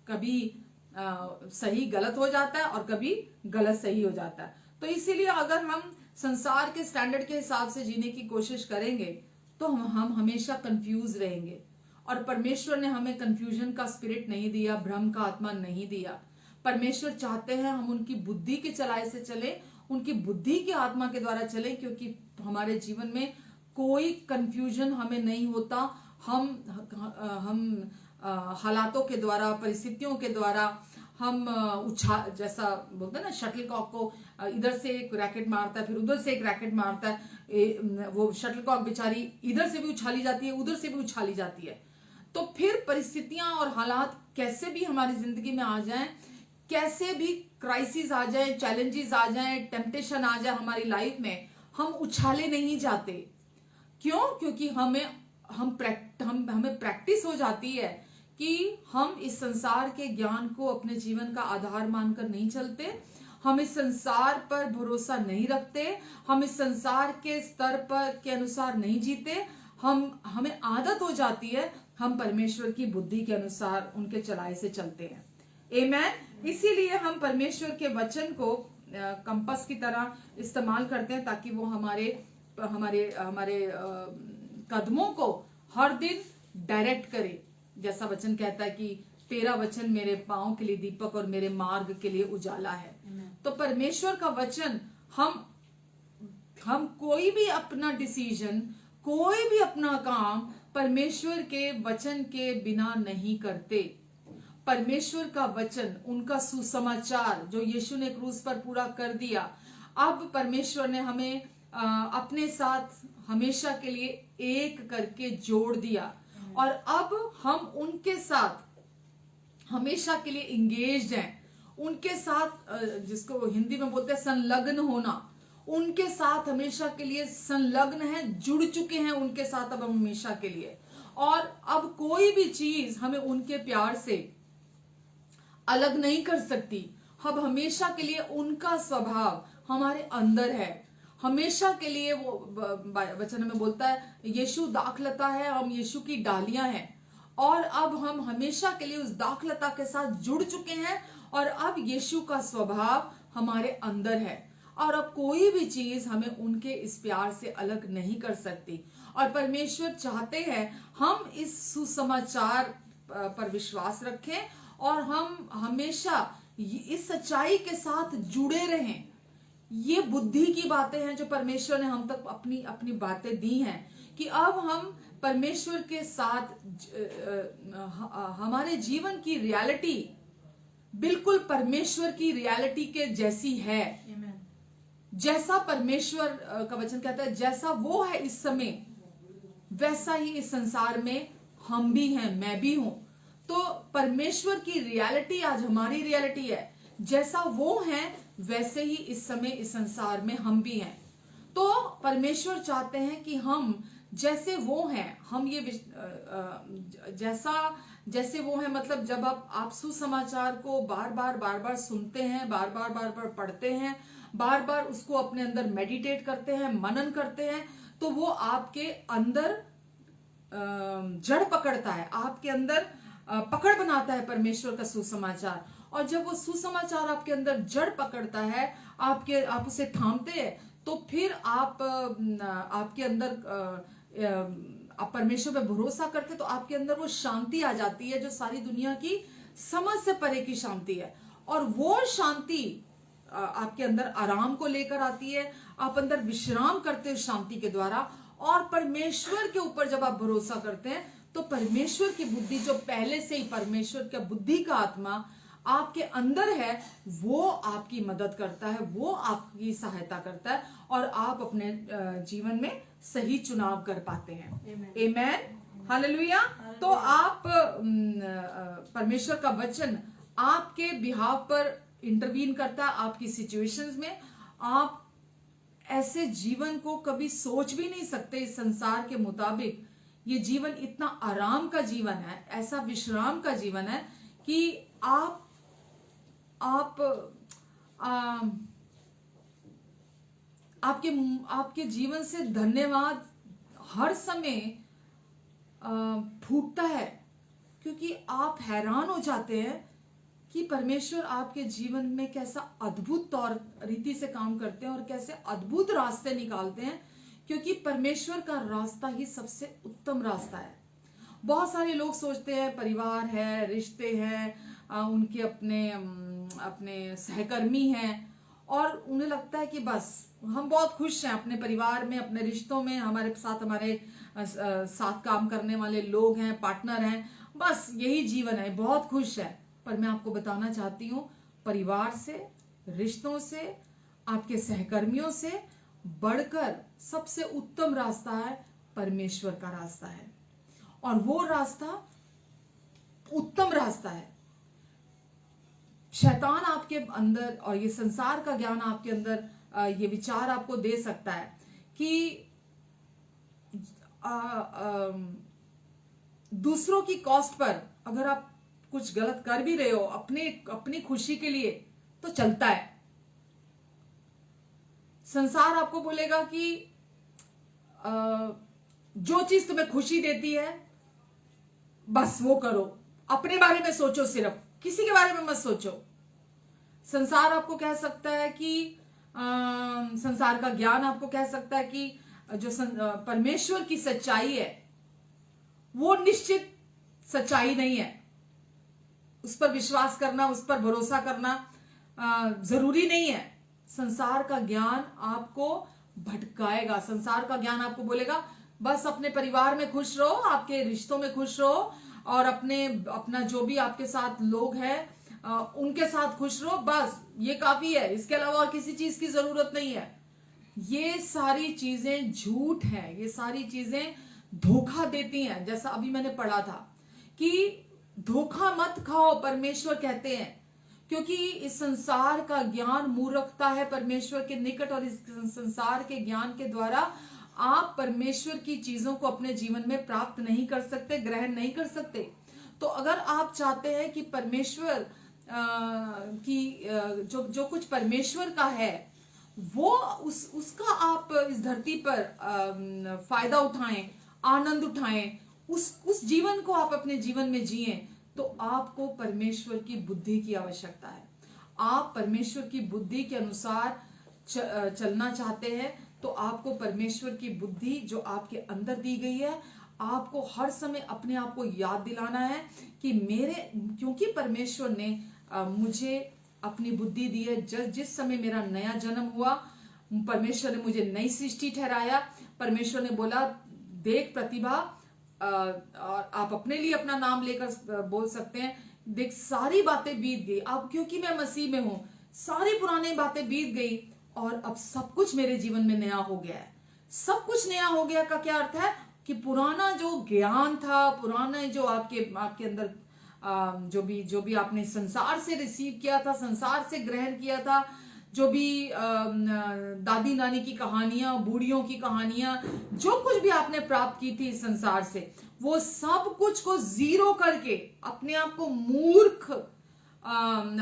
कभी सही गलत हो जाता है और कभी गलत सही हो जाता है। तो इसीलिए अगर हम संसार के स्टैंडर्ड के हिसाब से जीने की कोशिश करेंगे तो हम हमेशा कंफ्यूज रहेंगे। और परमेश्वर ने हमें कंफ्यूजन का स्पिरिट नहीं दिया, भ्रम का आत्मा नहीं दिया। परमेश्वर चाहते हैं हम उनकी बुद्धि के चलाए से चले, उनकी बुद्धि की आत्मा के द्वारा चले, क्योंकि हमारे जीवन में कोई कंफ्यूजन हमें नहीं होता। हम हालातों के द्वारा, परिस्थितियों के द्वारा हम जैसा बोलते हैं ना, शटलकॉक को इधर से एक रैकेट मारता है, फिर उधर से एक रैकेट मारता है, वो शटलकॉक बेचारी इधर से भी उछाली जाती है, उधर से भी उछाली जाती है। तो फिर परिस्थितियां और हालात कैसे भी हमारी जिंदगी में आ जाएं, कैसे भी क्राइसिस आ जाए, चैलेंजेस आ जाए, टेम्पटेशन आ जाए हमारी लाइफ में, हम उछाले नहीं जाते। क्यों? क्योंकि हमें प्रैक्टिस हो जाती है कि हम इस संसार के ज्ञान को अपने जीवन का आधार मानकर नहीं चलते, हम इस संसार पर भरोसा नहीं रखते, हम इस संसार के स्तर पर के अनुसार नहीं जीते। हमें आदत हो जाती है हम परमेश्वर की बुद्धि के अनुसार उनके चलाए से चलते हैं। आमेन। इसीलिए हम परमेश्वर के वचन को कंपास की तरह इस्तेमाल करते हैं ताकि वो हमारे हमारे हमारे कदमों को हर दिन डायरेक्ट करे। जैसा वचन कहता है कि तेरा वचन मेरे पांव के लिए दीपक और मेरे मार्ग के लिए उजाला है। तो परमेश्वर का वचन हम कोई भी अपना डिसीजन, कोई भी अपना काम परमेश्वर के वचन के बिना नहीं करते। परमेश्वर का वचन, उनका सुसमाचार जो यीशु ने क्रूस पर पूरा कर दिया, अब परमेश्वर ने हमें अपने साथ हमेशा के लिए एक करके जोड़ दिया और अब हम उनके साथ हमेशा के लिए इंगेज्ड हैं। उनके साथ जिसको हिंदी में बोलते हैं संलग्न होना, उनके साथ हमेशा के लिए संलग्न हैं, जुड़ चुके हैं उनके साथ अब हम हमेशा के लिए। और अब कोई भी चीज हमें उनके प्यार से अलग नहीं कर सकती। अब हमेशा के लिए उनका स्वभाव हमारे अंदर है। हमेशा के लिए वो वचन में बोलता है यीशु दाखलता है, हम यीशु की डालियां हैं और अब हम हमेशा के लिए उस दाखलता के साथ जुड़ चुके हैं और अब यीशु का स्वभाव हमारे अंदर है और अब कोई भी चीज हमें उनके इस प्यार से अलग नहीं कर सकती। और परमेश्वर चाहते हैं हम इस सुसमाचार पर विश्वास रखें और हम हमेशा इस सच्चाई के साथ जुड़े रहें। ये बुद्धि की बातें हैं जो परमेश्वर ने हम तक अपनी अपनी बातें दी हैं कि अब हम परमेश्वर के साथ हमारे जीवन की रियलिटी बिल्कुल परमेश्वर की रियलिटी के जैसी है। जैसा परमेश्वर का वचन कहता है जैसा वो है इस समय, वैसा ही इस संसार में हम भी हैं, मैं भी हूं। तो परमेश्वर की रियलिटी आज हमारी रियलिटी है। जैसा वो है वैसे ही इस समय इस संसार में हम भी हैं। तो परमेश्वर चाहते हैं कि हम जैसे वो हैं, हम ये जैसे वो है, मतलब जब आप सुसमाचार को बार बार सुनते हैं, बार बार पढ़ते हैं, बार बार उसको अपने अंदर मेडिटेट करते हैं, मनन करते हैं, तो वो आपके अंदर जड़ पकड़ता है, आपके अंदर पकड़ बनाता है परमेश्वर का सुसमाचार। और जब वो सुसमाचार आपके अंदर जड़ पकड़ता है, आप उसे थामते हैं, तो फिर आपके अंदर आप परमेश्वर पे भरोसा करते, तो आपके अंदर वो शांति आ जाती है जो सारी दुनिया की समझ से परे की शांति है। और वो शांति आपके अंदर आराम को लेकर आती है, आप अंदर विश्राम करते हो शांति के द्वारा। और परमेश्वर के ऊपर जब आप भरोसा करते हैं तो परमेश्वर की बुद्धि, जो पहले से ही परमेश्वर का बुद्धि का आत्मा आपके अंदर है, वो आपकी मदद करता है, वो आपकी सहायता करता है और आप अपने जीवन में सही चुनाव कर पाते हैं। आमेन, हालेलुया। तो आप परमेश्वर का वचन आपके बिहाव पर इंटरवीन करता है, आपकी सिचुएशंस में। आप ऐसे जीवन को कभी सोच भी नहीं सकते इस संसार के मुताबिक। ये जीवन इतना आराम का जीवन है, ऐसा विश्राम का जीवन है कि आपके जीवन से धन्यवाद हर समय फूटता है, क्योंकि आप हैरान हो जाते हैं कि परमेश्वर आपके जीवन में कैसा अद्भुत तौर रीति से काम करते हैं और कैसे अद्भुत रास्ते निकालते हैं, क्योंकि परमेश्वर का रास्ता ही सबसे उत्तम रास्ता है। बहुत सारे लोग सोचते हैं परिवार है, रिश्ते हैं, उनके अपने सहकर्मी हैं, और उन्हें लगता है कि बस हम बहुत खुश हैं अपने परिवार में, अपने रिश्तों में, हमारे साथ काम करने वाले लोग हैं, पार्टनर हैं, बस यही जीवन है, बहुत खुश है। पर मैं आपको बताना चाहती हूँ, परिवार से, रिश्तों से, आपके सहकर्मियों से बढ़कर सबसे उत्तम रास्ता है परमेश्वर का रास्ता है। और वो रास्ता उत्तम रास्ता है। शैतान आपके अंदर और ये संसार का ज्ञान आपके अंदर ये विचार आपको दे सकता है कि दूसरों की कॉस्ट पर अगर आप कुछ गलत कर भी रहे हो अपनी खुशी के लिए, तो चलता है। संसार आपको बोलेगा कि जो चीज तुम्हें खुशी देती है बस वो करो, अपने बारे में सोचो, सिर्फ किसी के बारे में मत सोचो। संसार आपको कह सकता है कि संसार का ज्ञान आपको कह सकता है कि जो परमेश्वर की सच्चाई है वो निश्चित सच्चाई नहीं है, उस पर विश्वास करना, उस पर भरोसा करना जरूरी नहीं है। संसार का ज्ञान आपको भटकाएगा। संसार का ज्ञान आपको बोलेगा बस अपने परिवार में खुश रहो, आपके रिश्तों में खुश रहो, और अपना जो भी आपके साथ लोग हैं उनके साथ खुश रहो, बस ये काफी है, इसके अलावा और किसी चीज की जरूरत नहीं है। ये सारी चीजें झूठ है, ये सारी चीजें धोखा देती हैं। जैसा अभी मैंने पढ़ा था कि धोखा मत खाओ, परमेश्वर कहते हैं, क्योंकि इस संसार का ज्ञान मूर्खता है परमेश्वर के निकट, और इस संसार के ज्ञान के द्वारा आप परमेश्वर की चीजों को अपने जीवन में प्राप्त नहीं कर सकते, ग्रहण नहीं कर सकते। तो अगर आप चाहते हैं कि परमेश्वर जो कुछ परमेश्वर का है वो उसका आप इस धरती पर फायदा उठाएं, आनंद उठाएं, उस जीवन को आप अपने जीवन में जिएं, तो आपको परमेश्वर की बुद्धि की आवश्यकता है। आप परमेश्वर की बुद्धि के अनुसार चलना चाहते हैं, तो आपको परमेश्वर की बुद्धि जो आपके अंदर दी गई है, आपको हर समय अपने आप को याद दिलाना है कि क्योंकि परमेश्वर ने मुझे अपनी बुद्धि दी है। जिस समय मेरा नया जन्म हुआ, परमेश्वर ने मुझे नई सृष्टि ठहराया। परमेश्वर ने बोला देख प्रतिभा, और आप अपने लिए अपना नाम लेकर बोल सकते हैं, देख सारी बातें बीत गई, अब क्योंकि मैं मसीह में हूं, सारी पुरानी बातें बीत गई और अब सब कुछ मेरे जीवन में नया हो गया है। सब कुछ नया हो गया का क्या अर्थ है कि पुराना जो ज्ञान था, पुराना जो आपके अंदर जो भी आपने संसार से रिसीव किया था, संसार से ग्रहण किया था, जो भी दादी नानी की कहानियां, बूढ़ियों की कहानियां, जो कुछ भी आपने प्राप्त की थी इस संसार से, वो सब कुछ को जीरो करके अपने आप को मूर्ख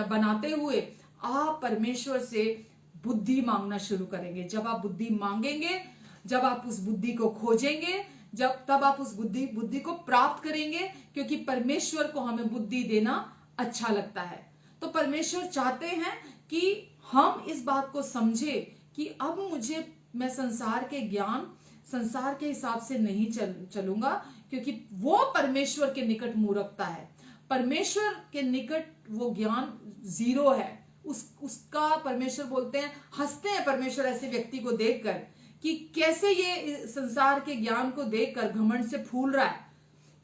बनाते हुए आप परमेश्वर से बुद्धि मांगना शुरू करेंगे। जब आप बुद्धि मांगेंगे, जब आप उस बुद्धि को खोजेंगे, तब आप उस बुद्धि को प्राप्त करेंगे, क्योंकि परमेश्वर को हमें बुद्धि देना अच्छा लगता है। तो परमेश्वर चाहते हैं कि हम इस बात को समझे कि अब मैं संसार के हिसाब से नहीं चलूंगा, क्योंकि वो परमेश्वर के निकट मूर्खता है। परमेश्वर के निकट वो ज्ञान जीरो है। उसका परमेश्वर बोलते हैं, हंसते हैं परमेश्वर ऐसे व्यक्ति को देखकर कि कैसे ये संसार के ज्ञान को देखकर घमंड से फूल रहा है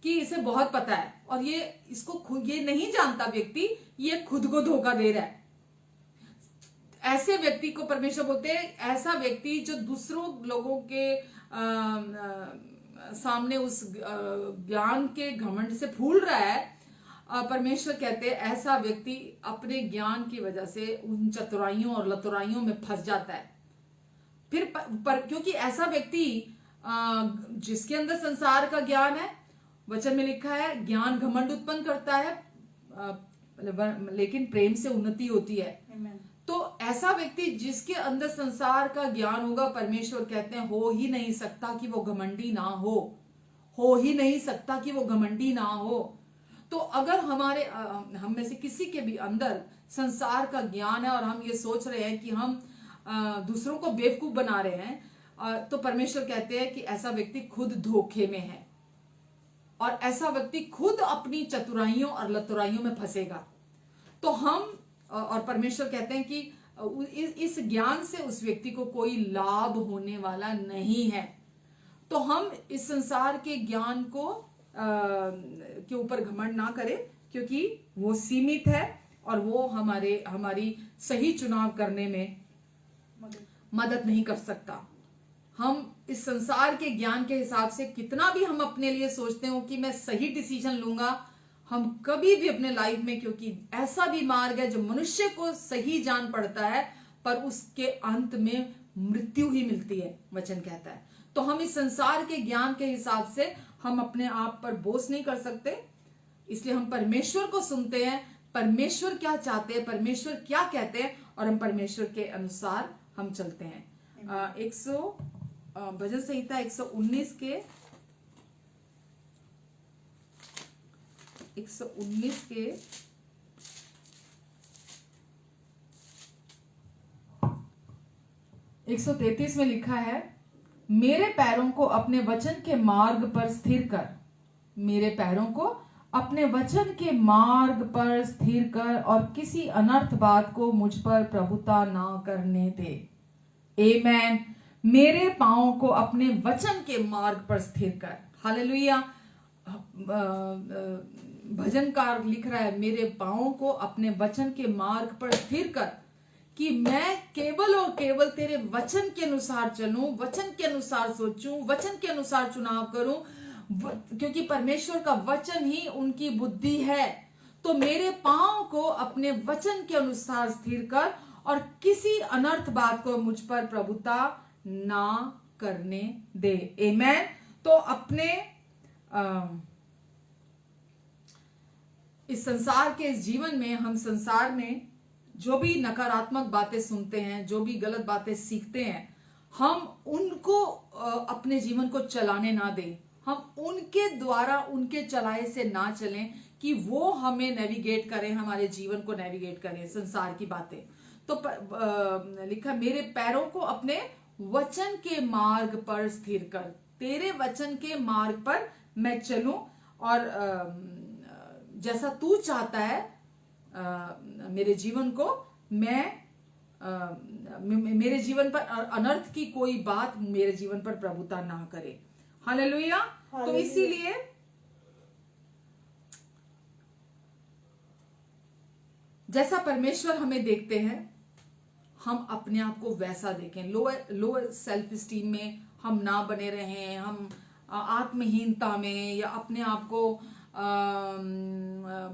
कि इसे बहुत पता है, और ये नहीं जानता व्यक्ति, ये खुद को धोखा दे रहा है। ऐसे व्यक्ति को परमेश्वर बोलते हैं, ऐसा व्यक्ति जो दूसरों लोगों के सामने उस ज्ञान के घमंड से फूल रहा है, परमेश्वर कहते हैं ऐसा व्यक्ति अपने ज्ञान की वजह से उन चतुराइयों और लतुराइयों में फंस जाता है। फिर क्योंकि ऐसा व्यक्ति जिसके अंदर संसार का ज्ञान है, वचन में लिखा है ज्ञान घमंड उत्पन्न करता है, लेकिन प्रेम से उन्नति होती है। तो ऐसा व्यक्ति जिसके अंदर संसार का ज्ञान होगा, परमेश्वर कहते हैं हो ही नहीं सकता कि वो घमंडी ना हो ही नहीं सकता कि वो घमंडी ना हो। तो अगर हम में से किसी के भी अंदर संसार का ज्ञान है और हम ये सोच रहे हैं कि हम दूसरों को बेवकूफ बना रहे हैं, तो परमेश्वर कहते हैं कि ऐसा व्यक्ति खुद धोखे में है, और ऐसा व्यक्ति खुद अपनी चतुराइयों और लतुराइयों में फंसेगा। तो और परमेश्वर कहते हैं कि इस ज्ञान से उस व्यक्ति को कोई लाभ होने वाला नहीं है। तो हम इस संसार के ज्ञान के ऊपर घमंड ना करें, क्योंकि वो सीमित है और वो हमारी सही चुनाव करने में मदद नहीं कर सकता। हम इस संसार के ज्ञान के हिसाब से कितना भी हम अपने लिए सोचते हो कि मैं सही डिसीजन लूंगा, हम कभी भी अपने लाइफ में, क्योंकि ऐसा भी मार्ग है जो मनुष्य को सही जान पड़ता है पर उसके अंत में मृत्यु ही मिलती है, वचन कहता है। तो हम इस संसार के ज्ञान के हिसाब से हम अपने आप पर बोझ नहीं कर सकते, इसलिए हम परमेश्वर को सुनते हैं, परमेश्वर क्या चाहते हैं, परमेश्वर क्या कहते हैं, और हम परमेश्वर के अनुसार हम चलते हैं। भजन संहिता 119 के 133 में लिखा है, मेरे पैरों को अपने वचन के मार्ग पर स्थिर कर, मेरे पैरों को अपने वचन के मार्ग पर स्थिर कर, और किसी अनर्थ बात को मुझ पर प्रभुता ना करने दे। आमेन। मेरे पांवों को अपने वचन के मार्ग पर स्थिर कर। हालेलुया। भजनकार लिख रहा है, मेरे पांवों को अपने वचन के मार्ग पर स्थिर कर, कि मैं केवल और केवल तेरे वचन के अनुसार चलूं, वचन के अनुसार सोचूं, वचन के अनुसार चुनाव करूं, क्योंकि परमेश्वर का वचन ही उनकी बुद्धि है। तो मेरे पांव को अपने वचन के अनुसार स्थिर कर, और किसी अनर्थ बात को मुझ पर प्रभुता ना करने दे। आमेन। तो अपने इस संसार के इस जीवन में, हम संसार में जो भी नकारात्मक बातें सुनते हैं, जो भी गलत बातें सीखते हैं, हम उनको अपने जीवन को चलाने ना दें। हम उनके द्वारा, उनके चलाए से ना चलें, कि वो हमें नेविगेट करें, हमारे जीवन को नेविगेट करें संसार की बातें। तो लिखा, मेरे पैरों को अपने वचन के मार्ग पर स्थिर कर, तेरे वचन के मार्ग पर मैं चलूं, और जैसा तू चाहता है मेरे जीवन को, मेरे जीवन पर अनर्थ की कोई बात मेरे जीवन पर प्रभुता ना करे। हालेलुया। तो इसीलिए जैसा परमेश्वर हमें देखते हैं, हम अपने आप को वैसा देखें। लोअर सेल्फ स्टीम में हम ना बने रहें, हम आत्महीनता में, या अपने आप को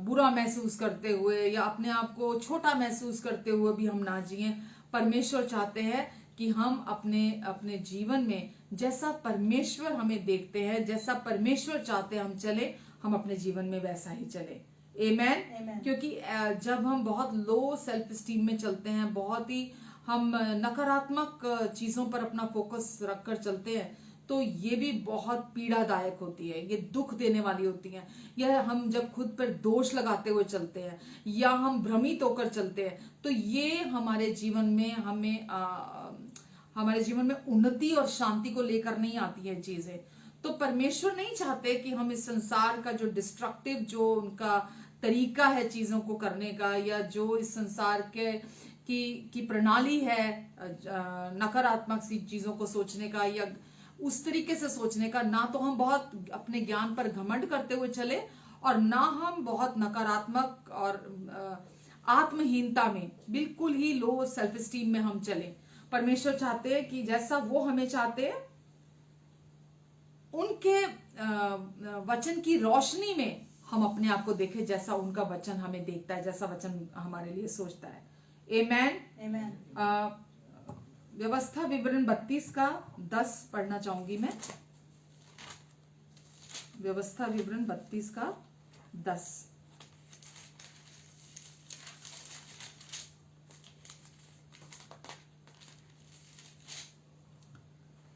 बुरा महसूस करते हुए, या अपने आप को छोटा महसूस करते हुए भी हम ना जिएं। परमेश्वर चाहते हैं कि हम अपने जीवन में जैसा परमेश्वर हमें देखते हैं, जैसा परमेश्वर चाहते हैं हम चले, हम अपने जीवन में वैसा ही चले। आमेन। क्योंकि जब हम बहुत लो सेल्फ स्टीम में चलते हैं, बहुत ही हम नकारात्मक चीजों पर अपना फोकस रखकर चलते हैं, तो ये भी बहुत पीड़ादायक होती है, ये दुख देने वाली होती है। यह हम जब खुद पर दोष लगाते हुए चलते हैं, या हम भ्रमित होकर चलते हैं, तो ये हमारे जीवन में हमारे जीवन में उन्नति और शांति को लेकर नहीं आती है चीजें। तो परमेश्वर नहीं चाहते कि हम इस संसार का जो डिस्ट्रक्टिव, जो उनका तरीका है चीजों को करने का, या जो इस संसार के की प्रणाली है नकारात्मक सी चीजों को सोचने का, या उस तरीके से सोचने का, ना तो हम बहुत अपने ज्ञान पर घमंड करते हुए चले, और ना हम बहुत नकारात्मक और आत्महीनता में, बिल्कुल ही लो सेल्फ स्टीम में हम चले। परमेश्वर चाहते हैं कि जैसा वो हमें चाहते हैं, उनके वचन की रोशनी में हम अपने आप को देखें, जैसा उनका वचन हमें देखता है, जैसा वचन हमारे लिए सोचता है। आमेन। व्यवस्था विवरण 32 का 10 पढ़ना चाहूंगी मैं। व्यवस्था विवरण 32 का 10।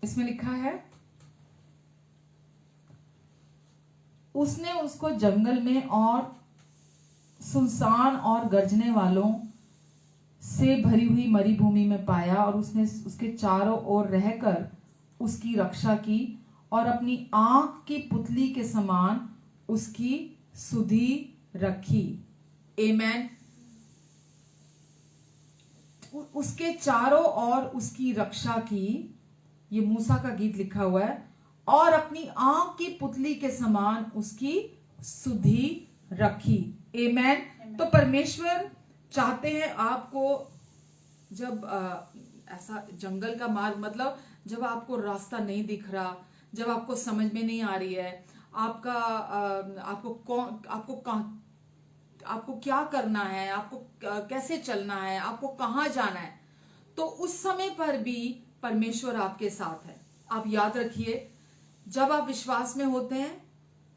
इसमें लिखा है, उसने उसको जंगल में और सुनसान और गरजने वालों से भरी हुई मरुभूमि में पाया, और उसने उसके चारों ओर रहकर उसकी रक्षा की, और अपनी आंख की पुतली के समान उसकी सुधि रखी। आमेन। उसके चारों ओर उसकी रक्षा की, ये मूसा का गीत लिखा हुआ है, और अपनी आंख की पुतली के समान उसकी सुधि रखी। आमेन। तो परमेश्वर चाहते हैं आपको, जब ऐसा जंगल का मार्ग, मतलब जब आपको रास्ता नहीं दिख रहा, जब आपको समझ में नहीं आ रही है आपको क्या करना है, आपको कैसे चलना है, आपको कहाँ जाना है, तो उस समय पर भी परमेश्वर आपके साथ है। आप याद रखिए, जब आप विश्वास में होते हैं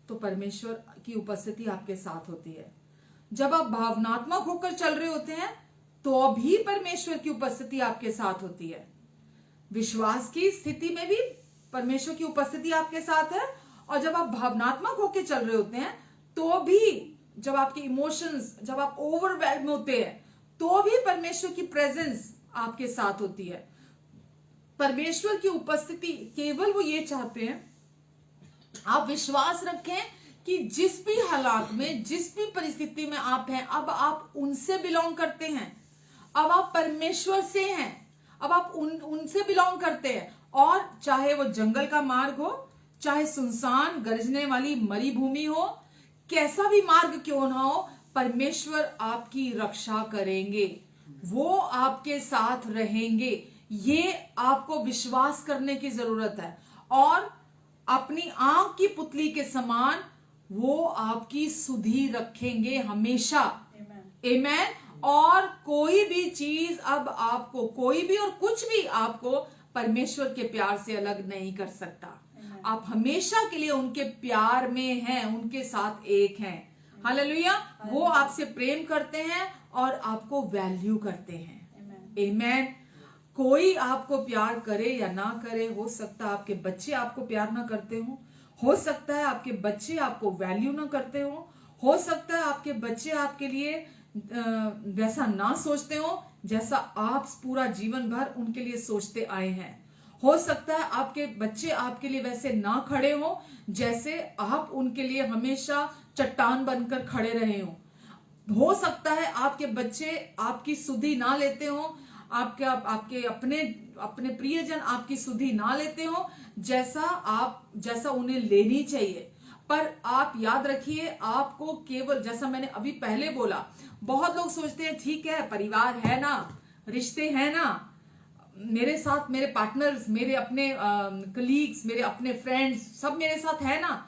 तो परमेश्वर की उपस्थिति आपके साथ होती है। जब आप भावनात्मक होकर चल रहे होते हैं तो भी परमेश्वर की उपस्थिति आपके साथ होती है। विश्वास की स्थिति में भी परमेश्वर की उपस्थिति आपके साथ है, और जब आप भावनात्मक होकर चल रहे होते हैं तो भी, जब आपके इमोशंस, जब आप ओवरवेल्म होते हैं तो भी परमेश्वर की प्रेजेंस आपके साथ होती है। परमेश्वर की उपस्थिति केवल वो ये चाहते हैं, आप विश्वास रखें कि जिस भी हालात में, जिस भी परिस्थिति में आप हैं, अब आप उनसे बिलोंग करते हैं, अब आप परमेश्वर से हैं, अब आप उनसे बिलोंग करते हैं। और चाहे वो जंगल का मार्ग हो, चाहे सुनसान गरजने वाली मरी भूमि हो, कैसा भी मार्ग क्यों ना हो, परमेश्वर आपकी रक्षा करेंगे, वो आपके साथ रहेंगे। ये आपको विश्वास करने की जरूरत है, और अपनी आंख की पुतली के समान वो आपकी सुधि रखेंगे हमेशा। आमेन। और कोई भी चीज अब आपको, कोई भी और कुछ भी आपको परमेश्वर के प्यार से अलग नहीं कर सकता। आप हमेशा के लिए उनके प्यार में हैं, उनके साथ एक हैं। हालेलुया। वो आपसे प्रेम करते हैं और आपको वैल्यू करते हैं। आमेन। कोई आपको प्यार करे या ना करे, हो सकता है आपके बच्चे आपको प्यार ना करते हो सकता है आपके बच्चे आपको वैल्यू ना करते हो सकता है आपके बच्चे आपके लिए वैसा ना सोचते हो जैसा आप पूरा जीवन भर उनके लिए सोचते आए हैं। हो सकता है आपके बच्चे आपके लिए वैसे ना खड़े हो जैसे आप उनके लिए हमेशा चट्टान बनकर खड़े रहे हो सकता है आपके बच्चे आपकी सुधि ना लेते हो, आपके अपने प्रियजन आपकी सुधि ना लेते हो जैसा उन्हें लेनी चाहिए। पर आप याद रखिए, आपको केवल, जैसा मैंने अभी पहले बोला, बहुत लोग सोचते हैं ठीक है, परिवार है ना, रिश्ते हैं ना, मेरे साथ मेरे पार्टनर्स, मेरे अपने कलीग्स, मेरे अपने फ्रेंड्स सब मेरे साथ है ना,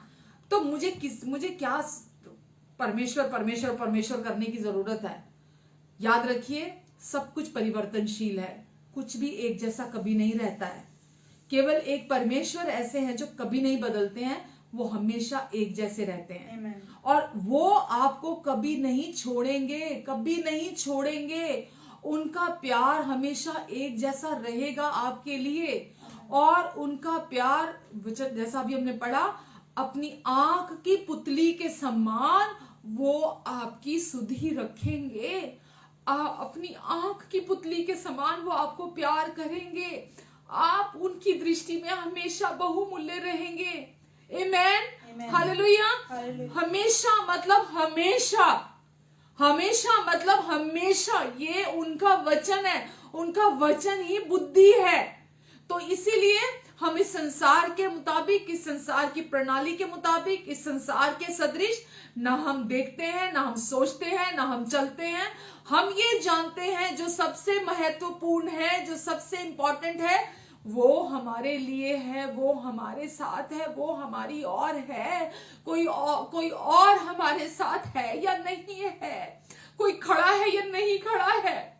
तो मुझे क्या परमेश्वर करने की जरूरत है। याद रखिए, सब कुछ परिवर्तनशील है, कुछ भी एक जैसा कभी नहीं रहता है। केवल एक परमेश्वर ऐसे हैं जो कभी नहीं बदलते हैं, वो हमेशा एक जैसे रहते हैं। Amen. और वो आपको कभी नहीं छोड़ेंगे। उनका प्यार हमेशा एक जैसा रहेगा आपके लिए। Amen. और उनका प्यार, जैसा अभी हमने पढ़ा, अपनी आंख की पुतली के समान वो आपकी सुधि रखेंगे। अपनी आंख की पुतली के समान वो आपको प्यार करेंगे। आप उनकी दृष्टि में हमेशा बहुमूल्य रहेंगे। आमेन। हालेलुया। हमेशा मतलब हमेशा, ये उनका वचन है, उनका वचन ही बुद्धि है। तो इसीलिए हम इस संसार के मुताबिक, इस संसार की प्रणाली के मुताबिक, इस संसार के सदृश ना हम देखते हैं, ना हम सोचते हैं, ना हम चलते हैं। हम ये जानते हैं जो सबसे महत्वपूर्ण है, जो सबसे इंपॉर्टेंट है, वो हमारे लिए है, वो हमारे साथ है, वो हमारी और है। कोई और हमारे साथ है या नहीं है, कोई खड़ा है या नहीं खड़ा है।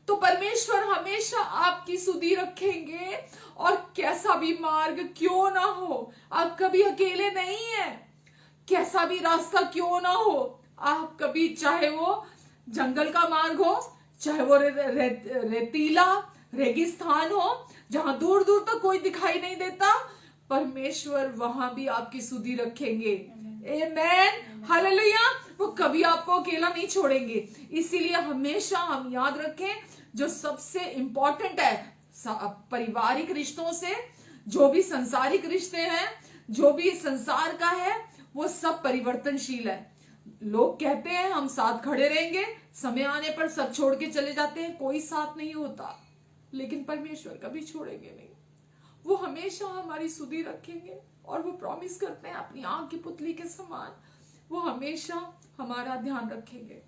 तो परमेश्वर हमेशा आपकी सुधि रखेंगे, और कैसा भी मार्ग क्यों ना हो, आप कभी अकेले नहीं हैं। कैसा भी रास्ता क्यों ना हो, आप कभी, चाहे वो जंगल का मार्ग हो, चाहे वो रेतीला रेगिस्तान हो, जहां दूर दूर तक कोई दिखाई नहीं देता, परमेश्वर वहां भी आपकी सुधि रखेंगे। आमेन। हालेलुया। वो कभी आपको अकेला नहीं छोड़ेंगे। इसीलिए हमेशा हम याद रखें, जो सबसे इंपॉर्टेंट है पारिवारिक रिश्तों से, जो भी संसारिक रिश्ते हैं, जो भी संसार का है, वो सब परिवर्तनशील है। लोग कहते हैं हम साथ खड़े रहेंगे, समय आने पर सब छोड़ के चले जाते हैं, कोई साथ नहीं होता। लेकिन परमेश्वर कभी छोड़ेंगे नहीं, वो हमेशा हमारी सुधि रखेंगे। और वो प्रॉमिस करते हैं अपनी आंख की पुतली के समान वो हमेशा हमारा ध्यान रखेंगे।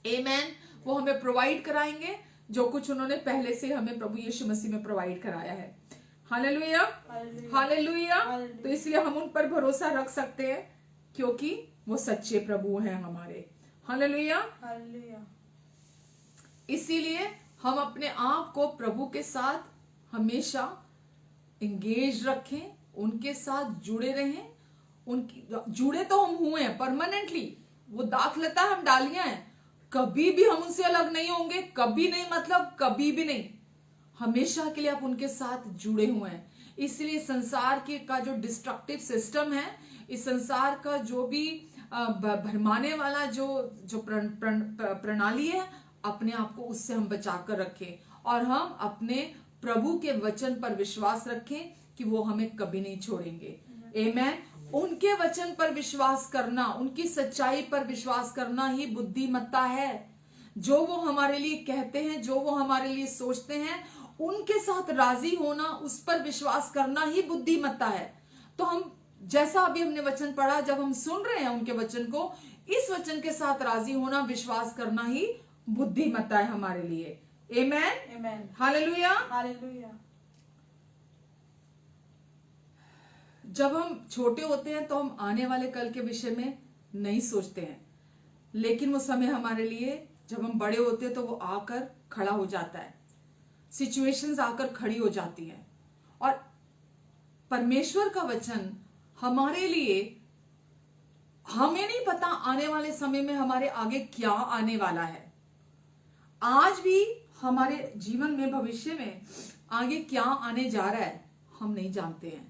आमेन। वो हमें प्रोवाइड कराएंगे जो कुछ उन्होंने पहले से हमें प्रभु यीशु मसीह में प्रोवाइड कराया है। Hallelujah, hallelujah. तो इसलिए हम उन पर भरोसा रख सकते हैं, क्योंकि वो सच्चे प्रभु हैं हमारे। हालेलुया। इसीलिए हम अपने आप को प्रभु के साथ हमेशा एंगेज रखें, उनके साथ जुड़े रहें। उनकी जुड़े तो हम हुए हैं परमानेंटली, वो दाखलता हम डालियां हैं, कभी भी हम उनसे अलग नहीं होंगे, कभी नहीं, मतलब कभी भी नहीं, हमेशा के लिए आप उनके साथ जुड़े हुए हैं। इसलिए संसार के का जो डिस्ट्रक्टिव सिस्टम है, इस संसार का जो भी भरमाने वाला जो जो प्रणाली है, अपने आप को उससे हम बचा कर रखें और हम अपने प्रभु के वचन पर विश्वास रखें कि वो हमें कभी नहीं छोड़ेंगे। आमेन। उनके वचन पर विश्वास करना, उनकी सच्चाई पर विश्वास करना ही बुद्धिमत्ता है। जो वो हमारे लिए कहते हैं, जो वो हमारे लिए सोचते हैं, उनके साथ राजी होना, उस पर विश्वास करना ही बुद्धिमत्ता है। तो हम, जैसा अभी हमने वचन पढ़ा, जब हम सुन रहे हैं उनके वचन को, इस वचन के साथ राजी होना, विश्वास करना ही बुद्धिमत्ता है हमारे लिए। आमेन, आमेन, हालेलुया, हालेलुया। जब हम छोटे होते हैं तो हम आने वाले कल के विषय में नहीं सोचते हैं, लेकिन वो समय हमारे लिए, जब हम बड़े होते हैं तो वो आकर खड़ा हो जाता है, सिचुएशंस आकर खड़ी हो जाती हैं। और परमेश्वर का वचन हमारे लिए, हमें नहीं पता आने वाले समय में हमारे आगे क्या आने वाला है। आज भी हमारे जीवन में, भविष्य में आगे क्या आने जा रहा है हम नहीं जानते हैं।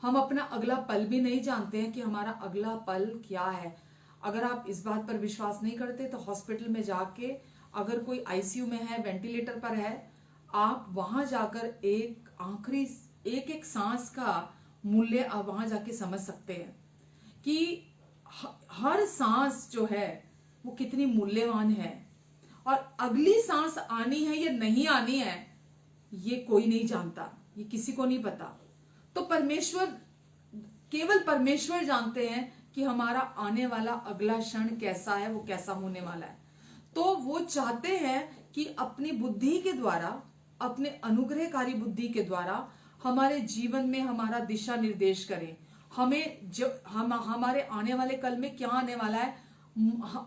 हम अपना अगला पल भी नहीं जानते हैं कि हमारा अगला पल क्या है। अगर आप इस बात पर विश्वास नहीं करते तो हॉस्पिटल में जाके, अगर कोई आईसीयू में है, वेंटिलेटर पर है, आप वहां जाकर एक आखिरी एक सांस का मूल्य आप वहां जाके समझ सकते हैं कि हर सांस जो है वो कितनी मूल्यवान है, और अगली सांस आनी है या नहीं आनी है ये कोई नहीं जानता, ये किसी को नहीं पता। तो परमेश्वर, केवल परमेश्वर जानते हैं कि हमारा आने वाला अगला क्षण कैसा है, वो कैसा होने वाला है। तो वो चाहते हैं कि अपनी बुद्धि के द्वारा, अपने अनुग्रहकारी बुद्धि के द्वारा हमारे जीवन में हमारा दिशा निर्देश करें। हमें जो हमारे आने वाले कल में क्या आने वाला है,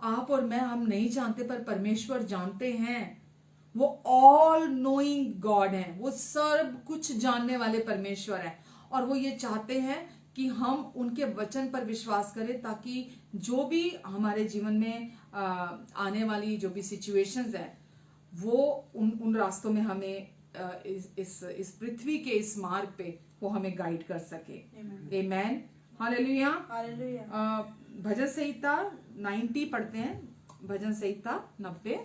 आप और मैं, हम नहीं जानते, पर परमेश्वर जानते हैं। वो ऑल नोइंग गॉड है, वो सब कुछ जानने वाले परमेश्वर है। और वो ये चाहते हैं कि हम उनके वचन पर विश्वास करें, ताकि जो भी हमारे जीवन में आने वाली जो भी सिचुएशंस है, वो उन रास्तों में हमें इस पृथ्वी के इस मार्ग पे वो हमें गाइड कर सके। आमेन, हालेलुया, हालेलुया। भजन संहिता 90 पढ़ते हैं, भजन संहिता 90।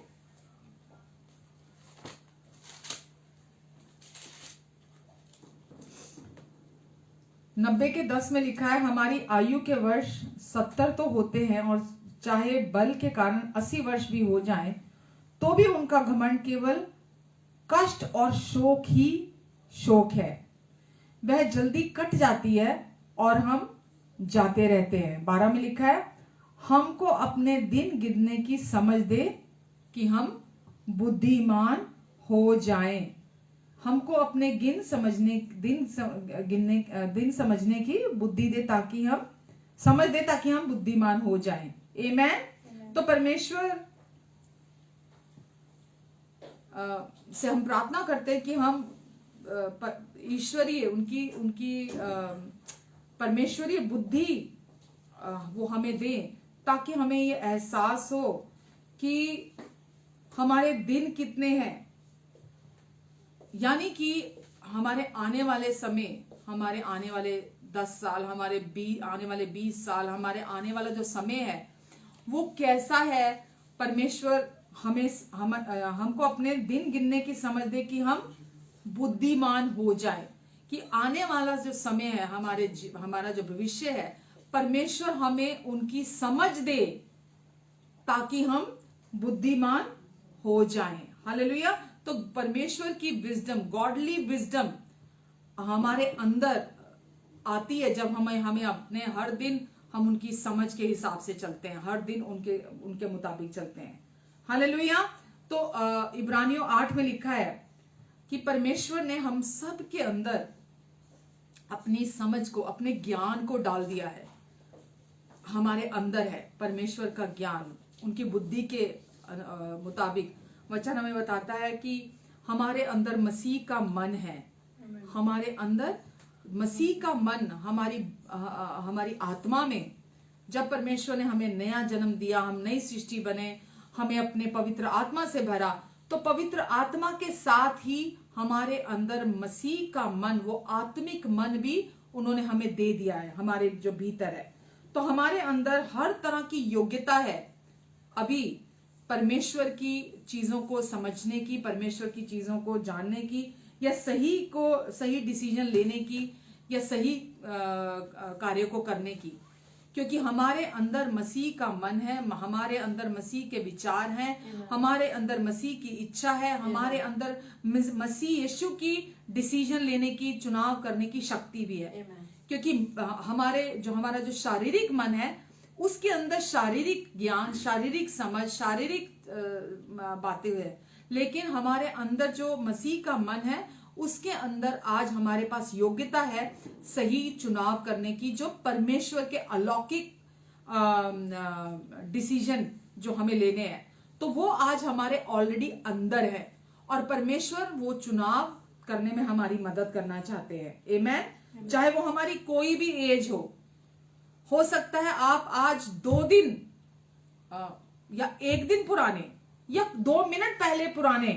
नब्बे के 10 में लिखा है, हमारी आयु के वर्ष 70 तो होते हैं, और चाहे बल के कारण 80 वर्ष भी हो जाएं, तो भी उनका घमंड केवल कष्ट और शोक ही शोक है। वह जल्दी कट जाती है और हम जाते रहते हैं। 12 में लिखा है, हमको अपने दिन गिनने की समझ दे कि हम बुद्धिमान हो जाएं। हमको अपने दिन समझने की बुद्धि दे, ताकि हम समझ दे, ताकि हम बुद्धिमान हो जाएं। आमेन। तो परमेश्वर से हम प्रार्थना करते हैं कि हम ईश्वरीय, उनकी परमेश्वरीय बुद्धि वो हमें दें, ताकि हमें ये एहसास हो कि हमारे दिन कितने हैं, यानी कि हमारे आने वाले समय, हमारे आने वाले 10 साल, हमारे आने वाले 20 साल, हमारे आने वाला जो समय है वो कैसा है। परमेश्वर हमको अपने दिन गिनने की समझ दे कि हम बुद्धिमान हो जाए, कि आने वाला जो समय है, हमारा जो भविष्य है, परमेश्वर हमें उनकी समझ दे, ताकि हम बुद्धिमान हो जाएं। हालेलुया। तो परमेश्वर की विजडम, गॉडली विजडम हमारे अंदर आती है जब हमें अपने हर दिन हम उनकी समझ के हिसाब से चलते हैं, हर दिन उनके मुताबिक चलते हैं। हालेलुया। तो इब्रानियों 8 में लिखा है कि परमेश्वर ने हम सब के अंदर अपनी समझ को, अपने ज्ञान को डाल दिया है। हमारे अंदर है परमेश्वर का ज्ञान, उनकी बुद्धि के मुताबिक। वचन हमें बताता है कि हमारे अंदर मसीह का मन है, हमारे अंदर मसीह का मन, हमारी आत्मा में जब परमेश्वर ने हमें नया जन्म दिया, हम नई सृष्टि बने, हमें अपने पवित्र आत्मा से भरा, तो पवित्र आत्मा के साथ ही हमारे अंदर मसीह का मन, वो आत्मिक मन भी उन्होंने हमें दे दिया है, हमारे जो भीतर है। तो हमारे अंदर हर तरह की योग्यता है अभी परमेश्वर की चीजों को समझने की, परमेश्वर की चीजों को जानने की, या सही डिसीजन लेने की, या सही कार्य को करने की, क्योंकि हमारे अंदर मसीह का मन है, हमारे अंदर मसीह के विचार हैं, हमारे अंदर मसीह की इच्छा है, हमारे अंदर मसीह यीशु की डिसीजन लेने की, चुनाव करने की शक्ति भी है। क्योंकि हमारा जो शारीरिक मन है उसके अंदर शारीरिक ज्ञान, शारीरिक समझ, शारीरिक बातें हैं, लेकिन हमारे अंदर जो मसीह का मन है उसके अंदर आज हमारे पास योग्यता है सही चुनाव करने की, जो परमेश्वर के अलौकिक डिसीजन जो हमें लेने हैं, तो वो आज हमारे ऑलरेडी अंदर है और परमेश्वर वो चुनाव करने में हमारी मदद करना चाहते हैं। आमेन। चाहे वो हमारी कोई भी एज हो सकता है आप आज 2 दिन या 1 दिन पुराने या 2 मिनट पहले पुराने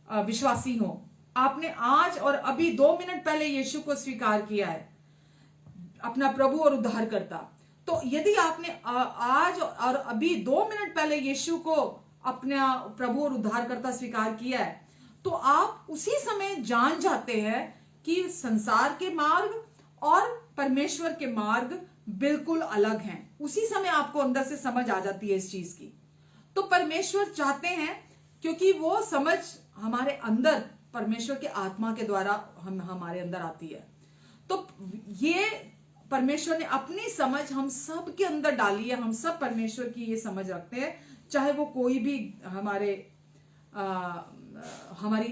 विश्वासी हो, आपने आज और अभी 2 मिनट पहले यीशु को स्वीकार किया है अपना प्रभु और उद्धारकर्ता। तो यदि आपने आज और अभी 2 मिनट पहले यीशु को अपना प्रभु और उद्धारकर्ता स्वीकार किया है, तो आप उसी समय जान जाते हैं कि संसार के मार्ग और परमेश्वर के मार्ग बिल्कुल अलग हैं। उसी समय आपको अंदर से समझ आ जाती है इस चीज की। तो परमेश्वर चाहते हैं, क्योंकि वो समझ हमारे अंदर परमेश्वर के आत्मा के द्वारा हमारे अंदर आती है, तो ये परमेश्वर ने अपनी समझ हम सब के अंदर डाली है। हम सब परमेश्वर की ये समझ रखते हैं, चाहे वो कोई भी हमारी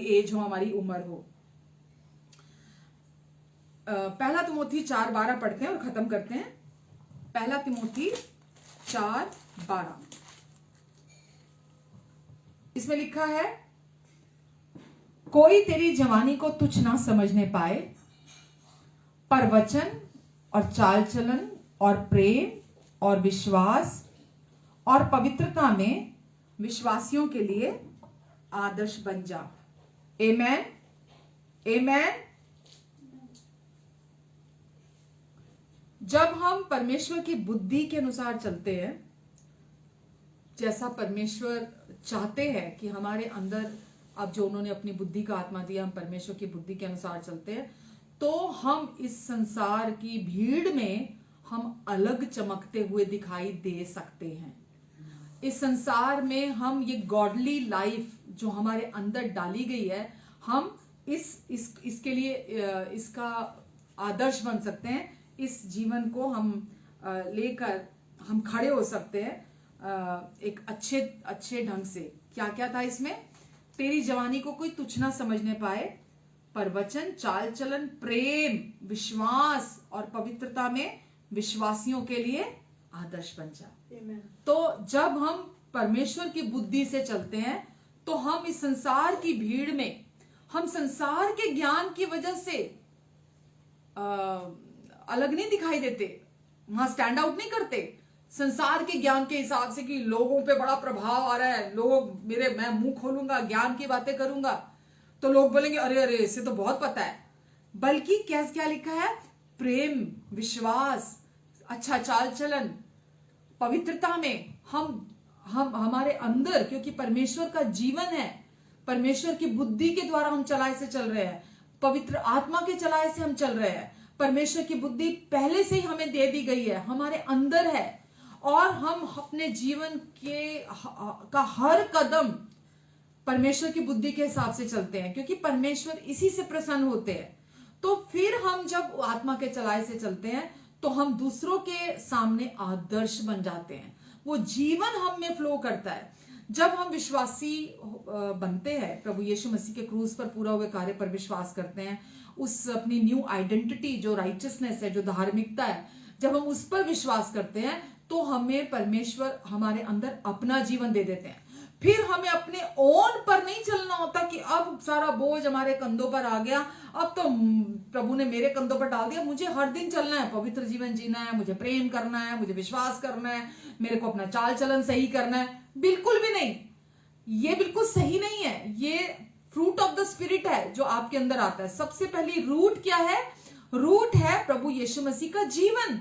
एज हो, हमारी उम्र हो। पहला तिमोथी 4:12 पढ़ते हैं और खत्म करते हैं। पहला तिमोथी 4:12 इसमें लिखा है, कोई तेरी जवानी को तुच्छ ना समझने पाए, पर वचन और चाल चलन और प्रेम और विश्वास और पवित्रता में विश्वासियों के लिए आदर्श बन जा। आमेन, आमेन। जब हम परमेश्वर की बुद्धि के अनुसार चलते हैं, जैसा परमेश्वर चाहते हैं कि हमारे अंदर, अब जो उन्होंने अपनी बुद्धि का आत्मा दिया, हम परमेश्वर की बुद्धि के अनुसार चलते हैं, तो हम इस संसार की भीड़ में हम अलग चमकते हुए दिखाई दे सकते हैं। इस संसार में हम ये गॉडली लाइफ जो हमारे अंदर डाली गई है, हम इसके लिए इसका आदर्श बन सकते हैं। इस जीवन को हम लेकर हम खड़े हो सकते हैं एक अच्छे ढंग से। क्या क्या था इसमें? तेरी जवानी को कोई तुच्छ ना समझने पाए, पर वचन, चाल चलन, प्रेम, विश्वास और पवित्रता में विश्वासियों के लिए आदर्श बन जा। तो जब हम परमेश्वर की बुद्धि से चलते हैं, तो हम इस संसार की भीड़ में, हम संसार के ज्ञान की वजह से अलग नहीं दिखाई देते, वहां स्टैंड आउट नहीं करते संसार के ज्ञान के हिसाब से कि लोगों पे बड़ा प्रभाव आ रहा है, मैं मुंह खोलूंगा, ज्ञान की बातें करूंगा तो लोग बोलेंगे अरे अरे इससे तो बहुत पता है। बल्कि क्या लिखा है? प्रेम, विश्वास, अच्छा चाल चलन, पवित्रता में हम हमारे अंदर, क्योंकि परमेश्वर का जीवन है, परमेश्वर की बुद्धि के द्वारा हम चलाए से चल रहे हैं, पवित्र आत्मा के चलाए से हम चल रहे हैं। परमेश्वर की बुद्धि पहले से ही हमें दे दी गई है, हमारे अंदर है, और हम अपने जीवन का हर कदम परमेश्वर की बुद्धि के हिसाब से चलते हैं, क्योंकि परमेश्वर इसी से प्रसन्न होते हैं। तो फिर हम जब आत्मा के चलाए से चलते हैं, तो हम दूसरों के सामने आदर्श बन जाते हैं। वो जीवन हम में फ्लो करता है। जब हम विश्वासी बनते हैं, प्रभु यीशु मसीह के क्रूस पर पूरा हुए कार्य पर विश्वास करते हैं, उस अपनी न्यू आइडेंटिटी जो राइचियसनेस है, जो धार्मिकता है, जब हम उस पर विश्वास करते हैं, तो हमें परमेश्वर हमारे अंदर अपना जीवन दे देते हैं। फिर हमें अपने ओन पर नहीं चलना होता कि अब सारा बोझ हमारे कंधों पर आ गया, अब तो प्रभु ने मेरे कंधों पर डाल दिया, मुझे हर दिन चलना है, पवित्र जीवन जीना है, मुझे प्रेम करना है, मुझे विश्वास करना है, मेरे को अपना चाल चलन सही करना है। बिल्कुल भी नहीं, ये बिल्कुल सही नहीं है। ये फ्रूट ऑफ द स्पिरिट है जो आपके अंदर आता है। सबसे पहली रूट क्या है? रूट है प्रभु यीशु मसीह का जीवन,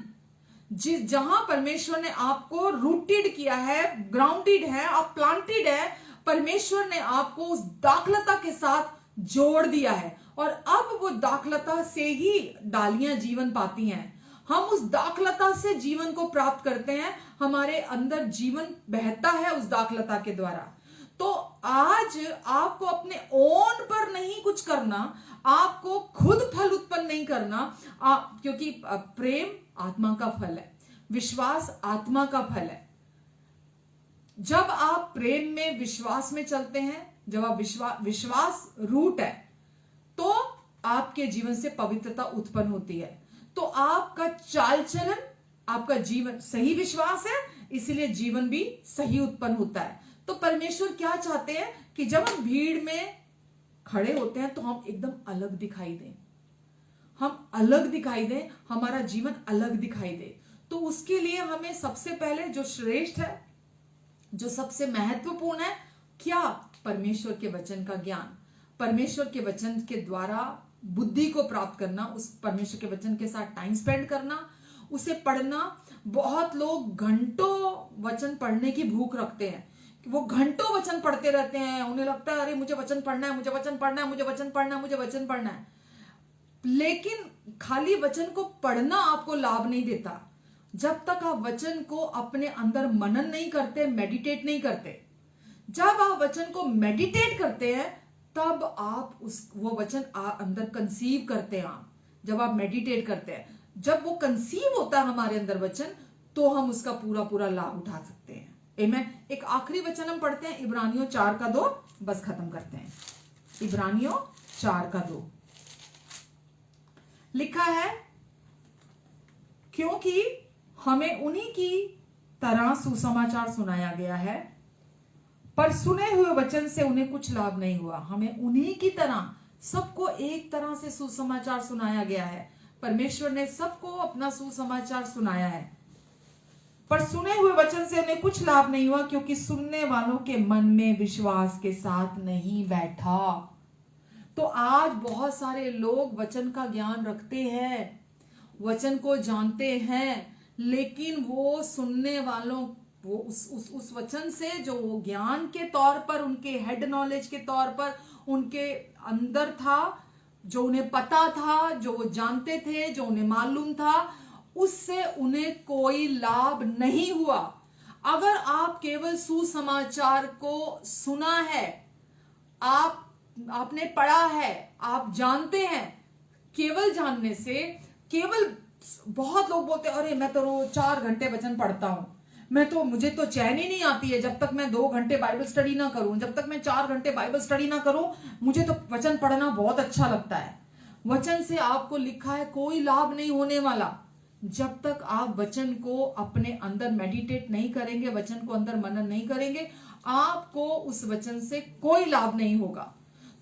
जहां परमेश्वर ने आपको रूटेड किया है, ग्राउंडेड है, आप प्लांटेड है। परमेश्वर ने आपको उस दाखलता के साथ जोड़ दिया है और अब वो दाखलता से ही डालियां जीवन पाती हैं। हम उस दाखलता से जीवन को प्राप्त करते हैं, हमारे अंदर जीवन बहता है उस दाखलता के द्वारा। तो आज आपको अपने ओन पर नहीं कुछ करना, आपको खुद फल उत्पन्न नहीं करना, क्योंकि प्रेम आत्मा का फल है, विश्वास आत्मा का फल है। जब आप प्रेम में, विश्वास में चलते हैं, जब आप विश्वास रूट है, तो आपके जीवन से पवित्रता उत्पन्न होती है। तो आपका चाल चलन, आपका जीवन सही विश्वास है, इसीलिए जीवन भी सही उत्पन्न होता है। तो परमेश्वर क्या चाहते हैं कि जब हम भीड़ में खड़े होते हैं तो हम एकदम अलग दिखाई दें, हम अलग दिखाई दें, हमारा जीवन अलग दिखाई दे। तो उसके लिए हमें सबसे पहले जो श्रेष्ठ है, जो सबसे महत्वपूर्ण है, क्या? परमेश्वर के वचन का ज्ञान, परमेश्वर के वचन के द्वारा बुद्धि को प्राप्त करना, उस परमेश्वर के वचन के साथ टाइम स्पेंड करना, उसे पढ़ना। बहुत लोग घंटों वचन पढ़ने की भूख रखते हैं, वो घंटों वचन पढ़ते रहते हैं, उन्हें लगता है अरे मुझे वचन पढ़ना है, मुझे वचन पढ़ना है, मुझे वचन पढ़ना है, मुझे वचन पढ़ना है। लेकिन खाली वचन को पढ़ना आपको लाभ नहीं देता जब तक आप वचन को अपने अंदर मनन नहीं करते, मेडिटेट नहीं करते। जब आप वचन को मेडिटेट करते हैं तब आप वो वचन अंदर कंसीव करते हैं। आप जब आप मेडिटेट करते हैं, जब वो कंसीव होता है हमारे अंदर वचन, तो हम उसका पूरा पूरा लाभ उठा सकते हैं। आमीन। एक आखिरी वचन हम पढ़ते हैं, इब्रानियों 4:2, बस खत्म करते हैं। इब्रानियों 4:2 लिखा है, क्योंकि हमें उन्हीं की तरह सुसमाचार सुनाया गया है, पर सुने हुए वचन से उन्हें कुछ लाभ नहीं हुआ। हमें उन्हीं की तरह, सबको एक तरह से सुसमाचार सुनाया गया है। परमेश्वर ने सबको अपना सुसमाचार सुनाया है, पर सुने हुए वचन से उन्हें कुछ लाभ नहीं हुआ, क्योंकि सुनने वालों के मन में विश्वास के साथ नहीं बैठा। तो आज बहुत सारे लोग वचन का ज्ञान रखते हैं, वचन को जानते हैं, लेकिन वो सुनने वालों, वो उस वचन से जो वो ज्ञान के तौर पर, उनके हेड नॉलेज के तौर पर उनके अंदर था, जो उन्हें पता था, जो वो जानते थे, जो उन्हें मालूम था, उससे उन्हें कोई लाभ नहीं हुआ। अगर आप केवल सुसमाचार को सुना है, आपने पढ़ा है, आप जानते हैं, केवल जानने से, केवल बहुत लोग बोलते हैं अरे मैं तो रोज 4 घंटे वचन पढ़ता हूं, मुझे तो चैन ही नहीं आती है जब तक मैं 2 घंटे बाइबल स्टडी ना करूं, जब तक मैं 4 घंटे बाइबल स्टडी ना करूं, मुझे तो वचन पढ़ना बहुत अच्छा लगता है। वचन से आपको लिखा है कोई लाभ नहीं होने वाला जब तक आप वचन को अपने अंदर मेडिटेट नहीं करेंगे, वचन को अंदर मनन नहीं करेंगे, आपको उस वचन से कोई लाभ नहीं होगा।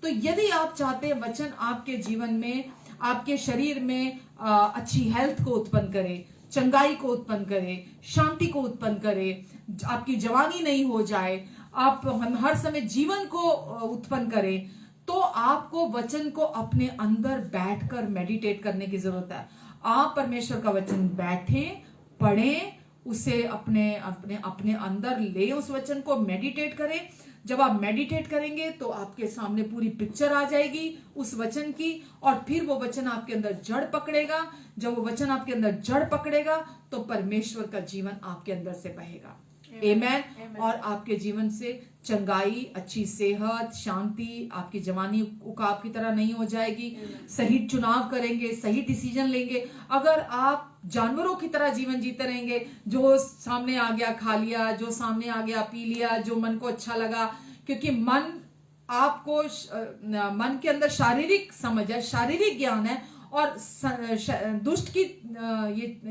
तो यदि आप चाहते हैं वचन आपके जीवन में, आपके शरीर में अच्छी हेल्थ को उत्पन्न करे, चंगाई को उत्पन्न करे, शांति को उत्पन्न करे, आपकी जवानी नहीं हो जाए, आप हर समय जीवन को उत्पन्न करें, तो आपको वचन को अपने अंदर बैठकर मेडिटेट करने की जरूरत है। आप परमेश्वर का वचन बैठें, पढ़ें, उसे अपने अपने अपने अंदर ले, उस वचन को मेडिटेट करें। जब आप मेडिटेट करेंगे तो आपके सामने पूरी पिक्चर आ जाएगी उस वचन की, और फिर वो वचन आपके अंदर जड़ पकड़ेगा। जब वो वचन आपके अंदर जड़ पकड़ेगा तो परमेश्वर का जीवन आपके अंदर से बहेगा। आमेन। और आपके जीवन से चंगाई, अच्छी सेहत, शांति, आपकी जवानी उकाब की तरह नहीं हो जाएगी। सही चुनाव करेंगे, सही डिसीजन लेंगे। अगर आप जानवरों की तरह जीवन जीते रहेंगे, जो सामने आ गया खा लिया, जो सामने आ गया पी लिया, जो मन को अच्छा लगा, क्योंकि मन आपको, मन के अंदर शारीरिक समझ है, शारीरिक ज्ञान है, और दुष्ट की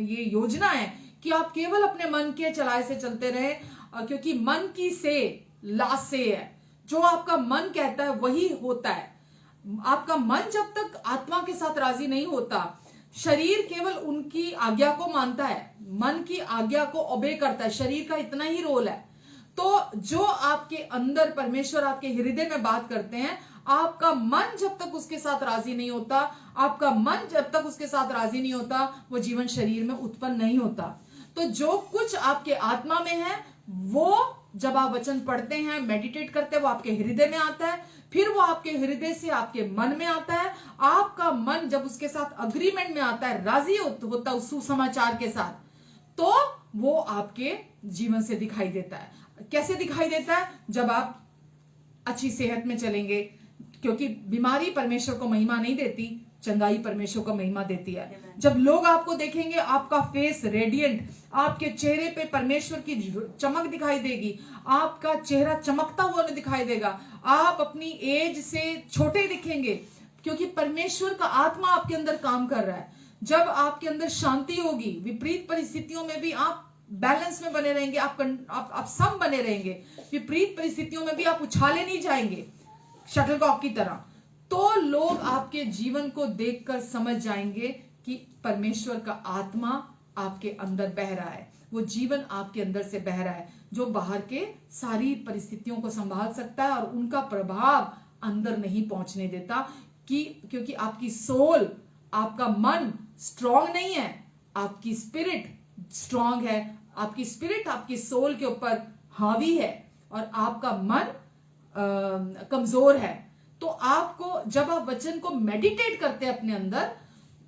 ये योजना है कि आप केवल अपने मन के चलाए से चलते रहे, क्योंकि मन की से लासे है। जो आपका मन कहता है वही होता है। आपका मन जब तक आत्मा के साथ राजी नहीं होता, शरीर केवल उनकी आज्ञा को मानता है, मन की आज्ञा को ओबे करता है, शरीर का इतना ही रोल है। तो जो आपके अंदर परमेश्वर आपके हृदय में बात करते हैं, आपका मन जब तक उसके साथ राजी नहीं होता, आपका मन जब तक उसके साथ राजी नहीं होता, वो जीवन शरीर में उत्पन्न नहीं होता। तो जो कुछ आपके आत्मा में है, वो जब आप वचन पढ़ते हैं, मेडिटेट करते हैं, वो आपके हृदय में आता है, फिर वो आपके हृदय से आपके मन में आता है। आपका मन जब उसके साथ अग्रीमेंट में आता है, राजी होता है उस सुसमाचार के साथ, तो वो आपके जीवन से दिखाई देता है। कैसे दिखाई देता है? जब आप अच्छी सेहत में चलेंगे, क्योंकि बीमारी परमेश्वर को महिमा नहीं देती, चंगाई परमेश्वर को महिमा देती है। जब लोग आपको देखेंगे, आपका फेस रेडिएंट, आपके चेहरे पे परमेश्वर की चमक दिखाई देगी, आपका चेहरा चमकता हुआ दिखाई देगा, आप अपनी एज से छोटे दिखेंगे, क्योंकि परमेश्वर का आत्मा आपके अंदर काम कर रहा है। जब आपके अंदर शांति होगी, विपरीत परिस्थितियों में भी आप बैलेंस में बने रहेंगे, आप सम बने रहेंगे, विपरीत परिस्थितियों में भी आप उछाले नहीं जाएंगे शटलकॉक की तरह, तो लोग आपके जीवन को देखकर समझ जाएंगे कि परमेश्वर का आत्मा आपके अंदर बह रहा है, वो जीवन आपके अंदर से बह रहा है, जो बाहर के सारी परिस्थितियों को संभाल सकता है और उनका प्रभाव अंदर नहीं पहुंचने देता, क्योंकि आपकी सोल, आपका मन स्ट्रांग नहीं है, आपकी स्पिरिट स्ट्रांग है। आपकी स्पिरिट आपकी सोल के ऊपर हावी है और आपका मन कमजोर है। तो आपको, जब आप वचन को मेडिटेट करते हैं अपने अंदर,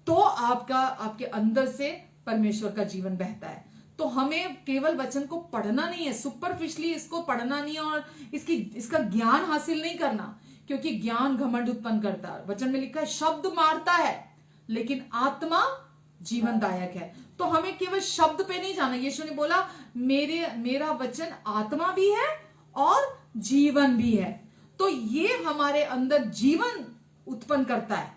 तो आपके अंदर से परमेश्वर का जीवन बहता है। तो हमें केवल वचन को पढ़ना नहीं है, सुपरफिशली इसको पढ़ना नहीं है और इसका ज्ञान हासिल नहीं करना, क्योंकि ज्ञान घमंड उत्पन्न करता है। वचन में लिखा है शब्द मारता है लेकिन आत्मा जीवनदायक है। तो हमें केवल शब्द पे नहीं जाना। यीशु ने बोला मेरा वचन आत्मा भी है और जीवन भी है। तो ये हमारे अंदर जीवन उत्पन्न करता है।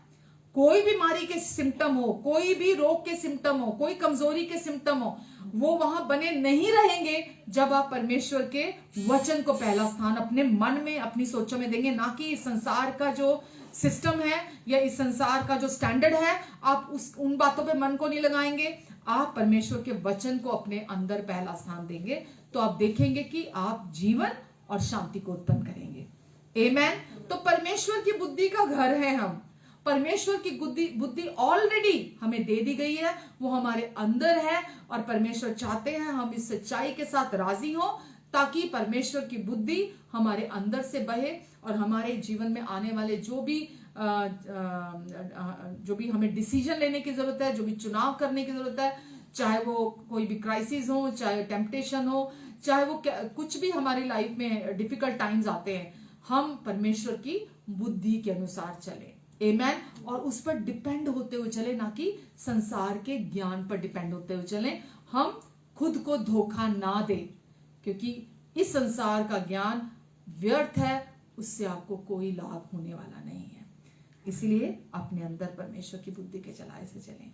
कोई बीमारी के सिम्टम हो, कोई भी रोग के सिम्टम हो, कोई कमजोरी के सिम्टम हो, वो वहां बने नहीं रहेंगे जब आप परमेश्वर के वचन को पहला स्थान अपने मन में, अपनी सोचों में देंगे। ना कि इस संसार का जो सिस्टम है या इस संसार का जो स्टैंडर्ड है, आप उन बातों पे मन को नहीं लगाएंगे। आप परमेश्वर के वचन को अपने अंदर पहला स्थान देंगे, तो आप देखेंगे कि आप जीवन और शांति को उत्पन्न करेंगे। आमेन। तो परमेश्वर की बुद्धि का घर है हम। परमेश्वर की बुद्धि ऑलरेडी हमें दे दी गई है, वो हमारे अंदर है और परमेश्वर चाहते हैं हम इस सच्चाई के साथ राजी हो, ताकि परमेश्वर की बुद्धि हमारे अंदर से बहे और हमारे जीवन में आने वाले जो भी हमें डिसीजन लेने की जरूरत है, जो भी चुनाव करने की जरूरत है, चाहे वो कोई भी क्राइसिस हो, चाहे टेम्पटेशन हो, चाहे वो कुछ भी हमारी लाइफ में डिफिकल्ट टाइम्स आते हैं, हम परमेश्वर की बुद्धि के अनुसार चले। आमेन। और उस पर डिपेंड होते हुए चले, ना कि संसार के ज्ञान पर डिपेंड होते हुए चले। हम खुद को धोखा ना दे, क्योंकि इस संसार का ज्ञान व्यर्थ है, उससे आपको कोई लाभ होने वाला नहीं है। इसलिए अपने अंदर परमेश्वर की बुद्धि के चलाए से चलें।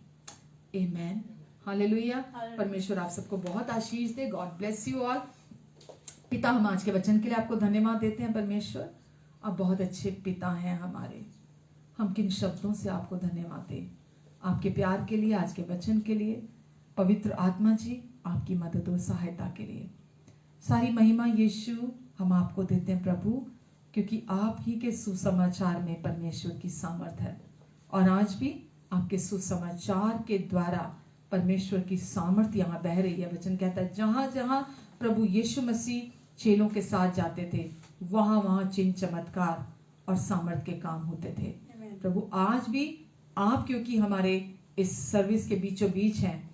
आमेन। हालेलुया। परमेश्वर आप सबको बहुत आशीष दे। God bless you all. पिता, हम आज के वचन के लिए आपको धन्यवाद देते हैं। परमेश्वर, आप बहुत अच्छे पिता हैं हमारे। हम किन शब्दों से आपको धन्यवाद दें, आपके प्यार के लिए, आज के वचन के लिए। पवित्र आत्मा जी, आपकी मदद और सहायता के लिए सारी महिमा यीशु हम आपको देते हैं प्रभु, क्योंकि आप ही के सुसमाचार में परमेश्वर की सामर्थ है। और आज भी आपके सुसमाचार के द्वारा परमेश्वर की सामर्थ यहाँ बह रही है। वचन कहता है जहां जहां प्रभु यीशु मसीह चेलों के साथ जाते थे, वहां वहां चिन्ह, चमत्कार और सामर्थ के काम होते थे। प्रभु, आज भी आप, क्योंकि हमारे इस सर्विस के बीचों बीच हैं,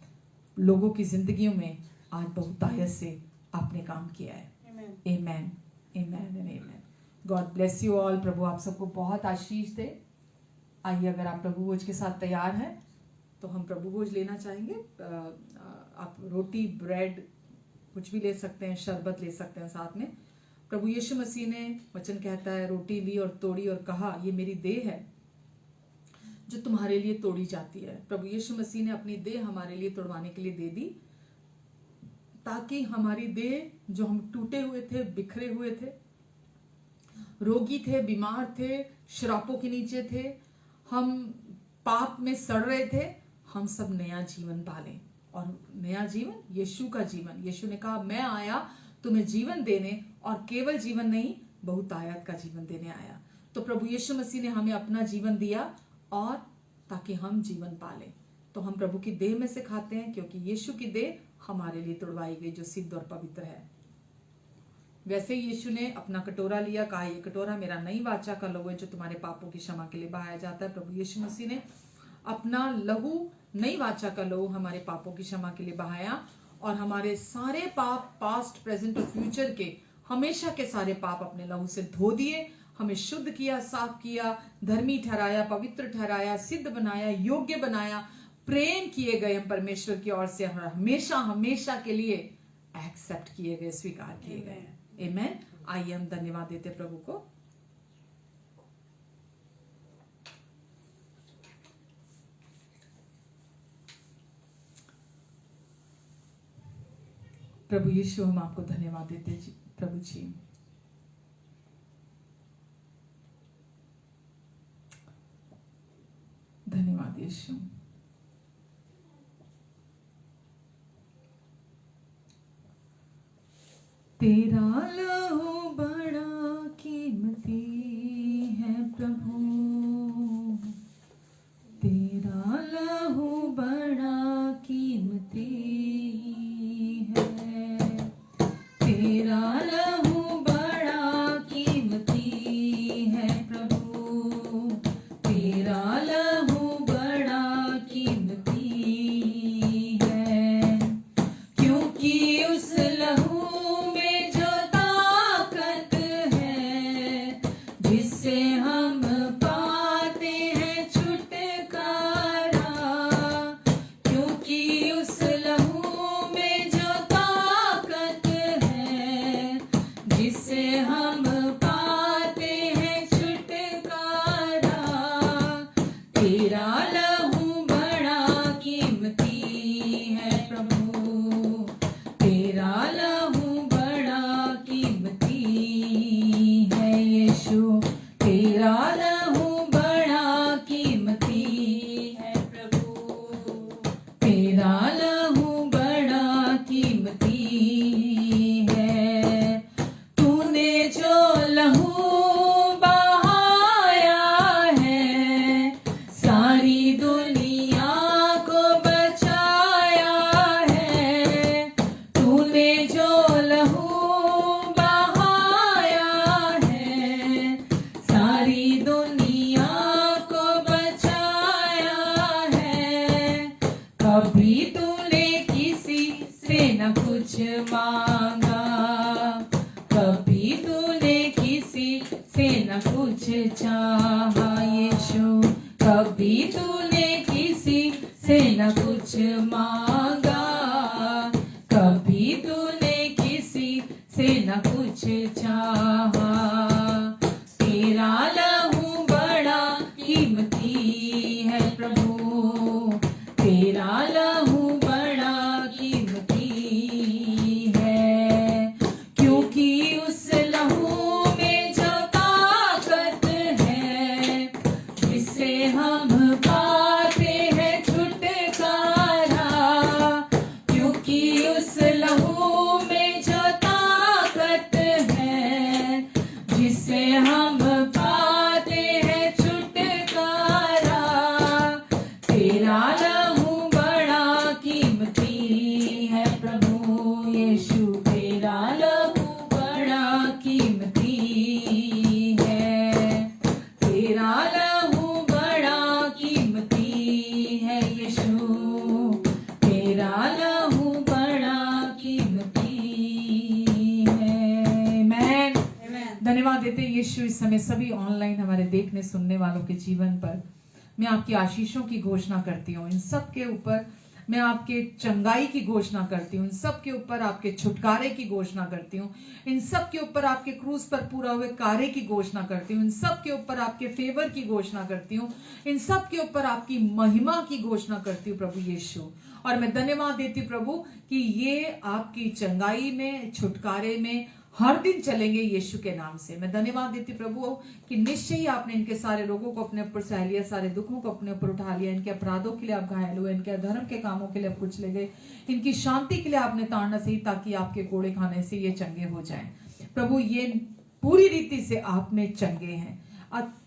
लोगों की जिंदगियों में आज बहुतायत से आपने काम किया है। Amen, amen, amen. God bless you all. प्रभु आप सबको बहुत आशीष दे। आइए, अगर आप प्रभु भोज के साथ तैयार हैं तो हम प्रभु भोज लेना चाहेंगे। आप रोटी, ब्रेड कुछ भी ले सकते हैं, शरबत ले सकते हैं साथ में। प्रभु यीशु मसीह ने, वचन कहता है, रोटी ली और तोड़ी और कहा, ये मेरी देह है जो तुम्हारे लिए तोड़ी जाती है। प्रभु यीशु मसीह ने अपनी देह हमारे लिए तोड़वाने के लिए दे दी, ताकि हमारी देह, जो हम टूटे हुए थे, बिखरे हुए थे, रोगी थे, बीमार थे, श्रापों के नीचे थे, हम पाप में सड़ रहे थे, हम सब नया जीवन पालें। और नया जीवन यीशु का जीवन। यीशु ने कहा मैं आया तुम्हें जीवन देने, और केवल जीवन नहीं, बहुतायत का जीवन देने आया। तो प्रभु यीशु मसीह ने हमें अपना जीवन दिया, और ताकि हम जीवन पालें। तो हम प्रभु की देह में से खाते हैं, क्योंकि यीशु की देह हमारे लिए तुड़वाई गई, जो सिद्ध और पवित्र है। वैसे ही यीशु ने अपना कटोरा लिया, कहा ये कटोरा मेरा नई वाचा का लहू है, जो तुम्हारे पापों की क्षमा के लिए बहाया जाता है। प्रभु यीशु मसीह ने अपना लहू, नई वाचा का लहू हमारे पापों की क्षमा के लिए बहाया, और हमारे सारे पाप, पास्ट, प्रेजेंट और फ्यूचर के, हमेशा के सारे पाप अपने लहू से धो दिए, हमें शुद्ध किया, साफ किया, धर्मी ठहराया, पवित्र ठहराया, सिद्ध बनाया, योग्य बनाया, प्रेम किए गए हम परमेश्वर की ओर से, हमेशा हमेशा के लिए एक्सेप्ट किए गए, स्वीकार किए गए। आमेन। आइए हम धन्यवाद देते प्रभु को। प्रभु यीशु, हम आपको धन्यवाद देते प्रभु जी। धन्यवाद यीशु। तेरा लहू बड़ा कीमती है प्रभु, तेरा लहू बड़ा कीमती है, तेरा लहू बड़ा कीमती है प्रभु, तेरा लहू बड़ा कीमती है, क्योंकि उस लहू जिससे हम पाते हैं छुटकारा, क्योंकि उस लहू में जो ताकत है, जिससे हम पाते हैं छुटकारा, तेरा लहू बड़ा कीमती है प्रभु, तेरा लहू बड़ा कीमती है यीशु, तेरा लहू बड़ा कीमती है प्रभु, तेरा लहू बड़ा कीमती है। तूने जो लहू बहाया है, सारी दुनिया को बचाया है, तूने जो लहू सारी दुनिया को बचाया है। कभी तूने किसी से न कुछ मांगा, कभी तूने किसी से न कुछ चाहा यीशु, कभी तूने किसी से न कुछ मांगा, कभी तूने किसी से न कुछ चाहा, तेरा लहू बड़ा कीमती है प्रभु, तेरा लहू बड़ा कीमती है, क्योंकि उस लहू में जो ताकत है, जिससे हम पाते हैं छुटकारा, क्योंकि उस लहू में जो ताकत है, जिससे हम पाते हैं छुटकारा, तेरा लहू बड़ा कीमती है प्रभु यीशु, तेरा लहू बड़ा कीमती है, तेरा लहू बड़ा कीमती है यीशु, तेरा लहू बड़ा कीमती है। मैं धन्यवाद देते यीशु इस समय सभी ऑनलाइन हमारे देखने सुनने वालों के जीवन पर। मैं आपकी आशीषों की घोषणा करती हूँ, इन सब के ऊपर मैं आपके चंगाई की घोषणा करती हूँ, इन सब के ऊपर आपके छुटकारे की घोषणा करती हूँ, इन सब के ऊपर आपके क्रूस पर पूरा हुए कार्य की घोषणा करती हूँ, इन सब के ऊपर आपके फेवर की घोषणा करती हूँ, इन सब के ऊपर आपकी महिमा की घोषणा करती हूँ प्रभु यीशु। और मैं धन्यवाद देती हूँ प्रभु कि ये आपकी चंगाई में, छुटकारे में हर दिन चलेंगे यीशु के नाम से। मैं धन्यवाद देती प्रभु कि निश्चय ही आपने इनके सारे रोगों को अपने ऊपर सह लिया, सारे दुखों को अपने ऊपर उठा लिया, इनके अपराधों के लिए आप घायल हुए, इनके अधर्म के कामों के लिए आप कुचले गए, इनकी शांति के लिए आपने ताड़ना सही ताकि आपके कोड़े खाने से ये चंगे हो जाएं। प्रभु ये पूरी रीति से आप में चंगे हैं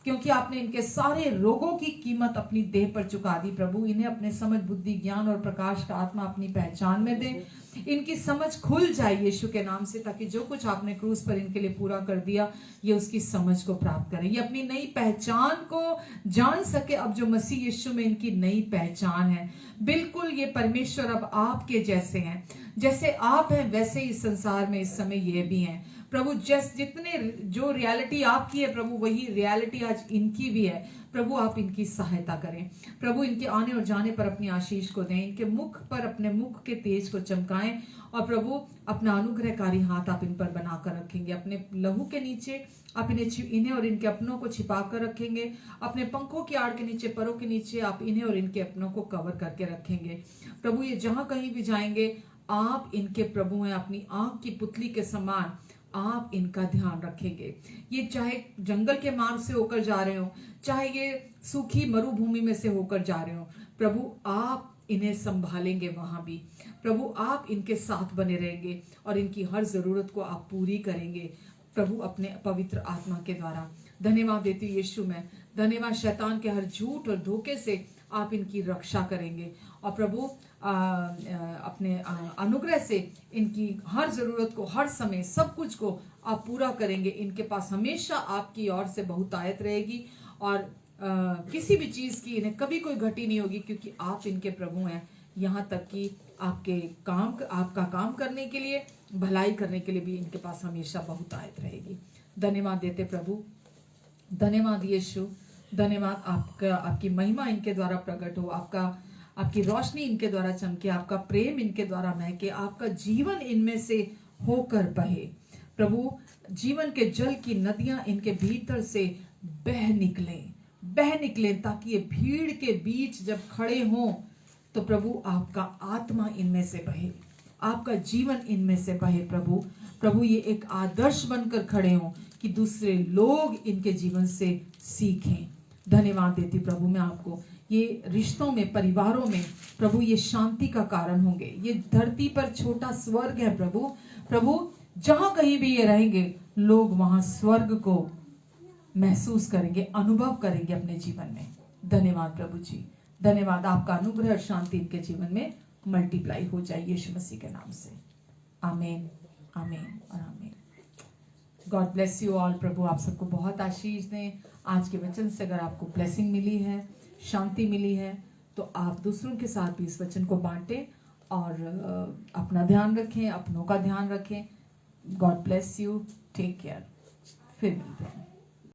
क्योंकि आपने इनके सारे रोगों की कीमत अपनी देह पर चुका दी। प्रभु इन्हें अपने समझ, बुद्धि, ज्ञान और प्रकाश का आत्मा अपनी पहचान में दे, इनकी समझ खुल जाए यीशु के नाम से, ताकि जो कुछ आपने क्रूस पर इनके लिए पूरा कर दिया ये उसकी समझ को प्राप्त करें, ये अपनी नई पहचान को जान सके। अब जो मसीह यीशु में इनकी नई पहचान है, बिल्कुल ये परमेश्वर अब आपके जैसे हैं, जैसे आप हैं वैसे इस संसार में इस समय ये भी हैं प्रभु। जितने जो रियलिटी आपकी है प्रभु, वही रियलिटी आज इनकी भी है प्रभु। आप इनकी सहायता करें प्रभु, इनके आने और जाने पर अपनी आशीष को दें, इनके मुख पर अपने मुख के तेज को चमकाएं, और प्रभु अपना अनुग्रहकारी हाथ आप इन पर बनाकर रखेंगे, अपने लहू के नीचे आप इन्हें और इनके अपनों को छिपा कर रखेंगे, अपने पंखों की आड़ के नीचे, परों के नीचे आप इन्हें और इनके अपनों को कवर करके रखेंगे प्रभु। ये जहां कहीं भी जाएंगे आप इनके प्रभु हैं, अपनी आंख की पुतली के समान आप इनका ध्यान रखेंगे। ये चाहे जंगल के मार्ग से होकर जा रहे हो, चाहे ये सूखी मरुभूमि में से होकर जा रहे हो, प्रभु आप इन्हें संभालेंगे वहां भी प्रभु, आप इनके साथ बने रहेंगे और इनकी हर जरूरत को आप पूरी करेंगे प्रभु अपने पवित्र आत्मा के द्वारा। धन्यवाद देती हूँ यीशु में, धन्यवाद शैतान के हर झूठ और धोखे से आप इनकी रक्षा करेंगे, और प्रभु अपने अनुग्रह से इनकी हर जरूरत को, हर समय सब कुछ को आप पूरा करेंगे। इनके पास हमेशा आपकी ओर से बहुतायत रहेगी, और किसी भी चीज की इन्हें कभी कोई घटी नहीं होगी, क्योंकि आप इनके प्रभु हैं। यहाँ तक कि आपका काम करने के लिए, भलाई करने के लिए भी इनके पास हमेशा बहुतायत रहेगी। धन्यवाद देते प्रभु, धन्यवाद यीशु, धन्यवाद आपकी महिमा इनके द्वारा प्रकट हो, आपकी रोशनी इनके द्वारा चमके, आपका प्रेम इनके द्वारा महके, आपका जीवन इनमें से होकर बहे प्रभु। जीवन के जल की नदियां इनके भीतर से बह निकले, ताकि ये भीड़ के बीच जब खड़े हों तो प्रभु आपका आत्मा इनमें से बहे, आपका जीवन इनमें से बहे प्रभु ये एक आदर्श बनकर खड़े हों कि दूसरे लोग इनके जीवन से सीखें। धन्यवाद देती प्रभु मैं आपको, ये रिश्तों में, परिवारों में प्रभु ये शांति का कारण होंगे। ये धरती पर छोटा स्वर्ग है प्रभु जहां कहीं भी ये रहेंगे लोग वहां स्वर्ग को महसूस करेंगे, अनुभव करेंगे अपने जीवन में। धन्यवाद प्रभु जी, धन्यवाद। आपका अनुग्रह और शांति इनके जीवन में मल्टीप्लाई हो जाए यीशु मसीह के नाम से। आमीन, आमीन और आमीन। God bless you all. प्रभु आप सबको बहुत आशीष दें। आज के वचन से अगर आपको ब्लेसिंग मिली है, शांति मिली है, तो आप दूसरों के साथ भी इस वचन को बांटें और अपना ध्यान रखें, अपनों का ध्यान रखें। God bless you, take care. फिर मिलते हैं।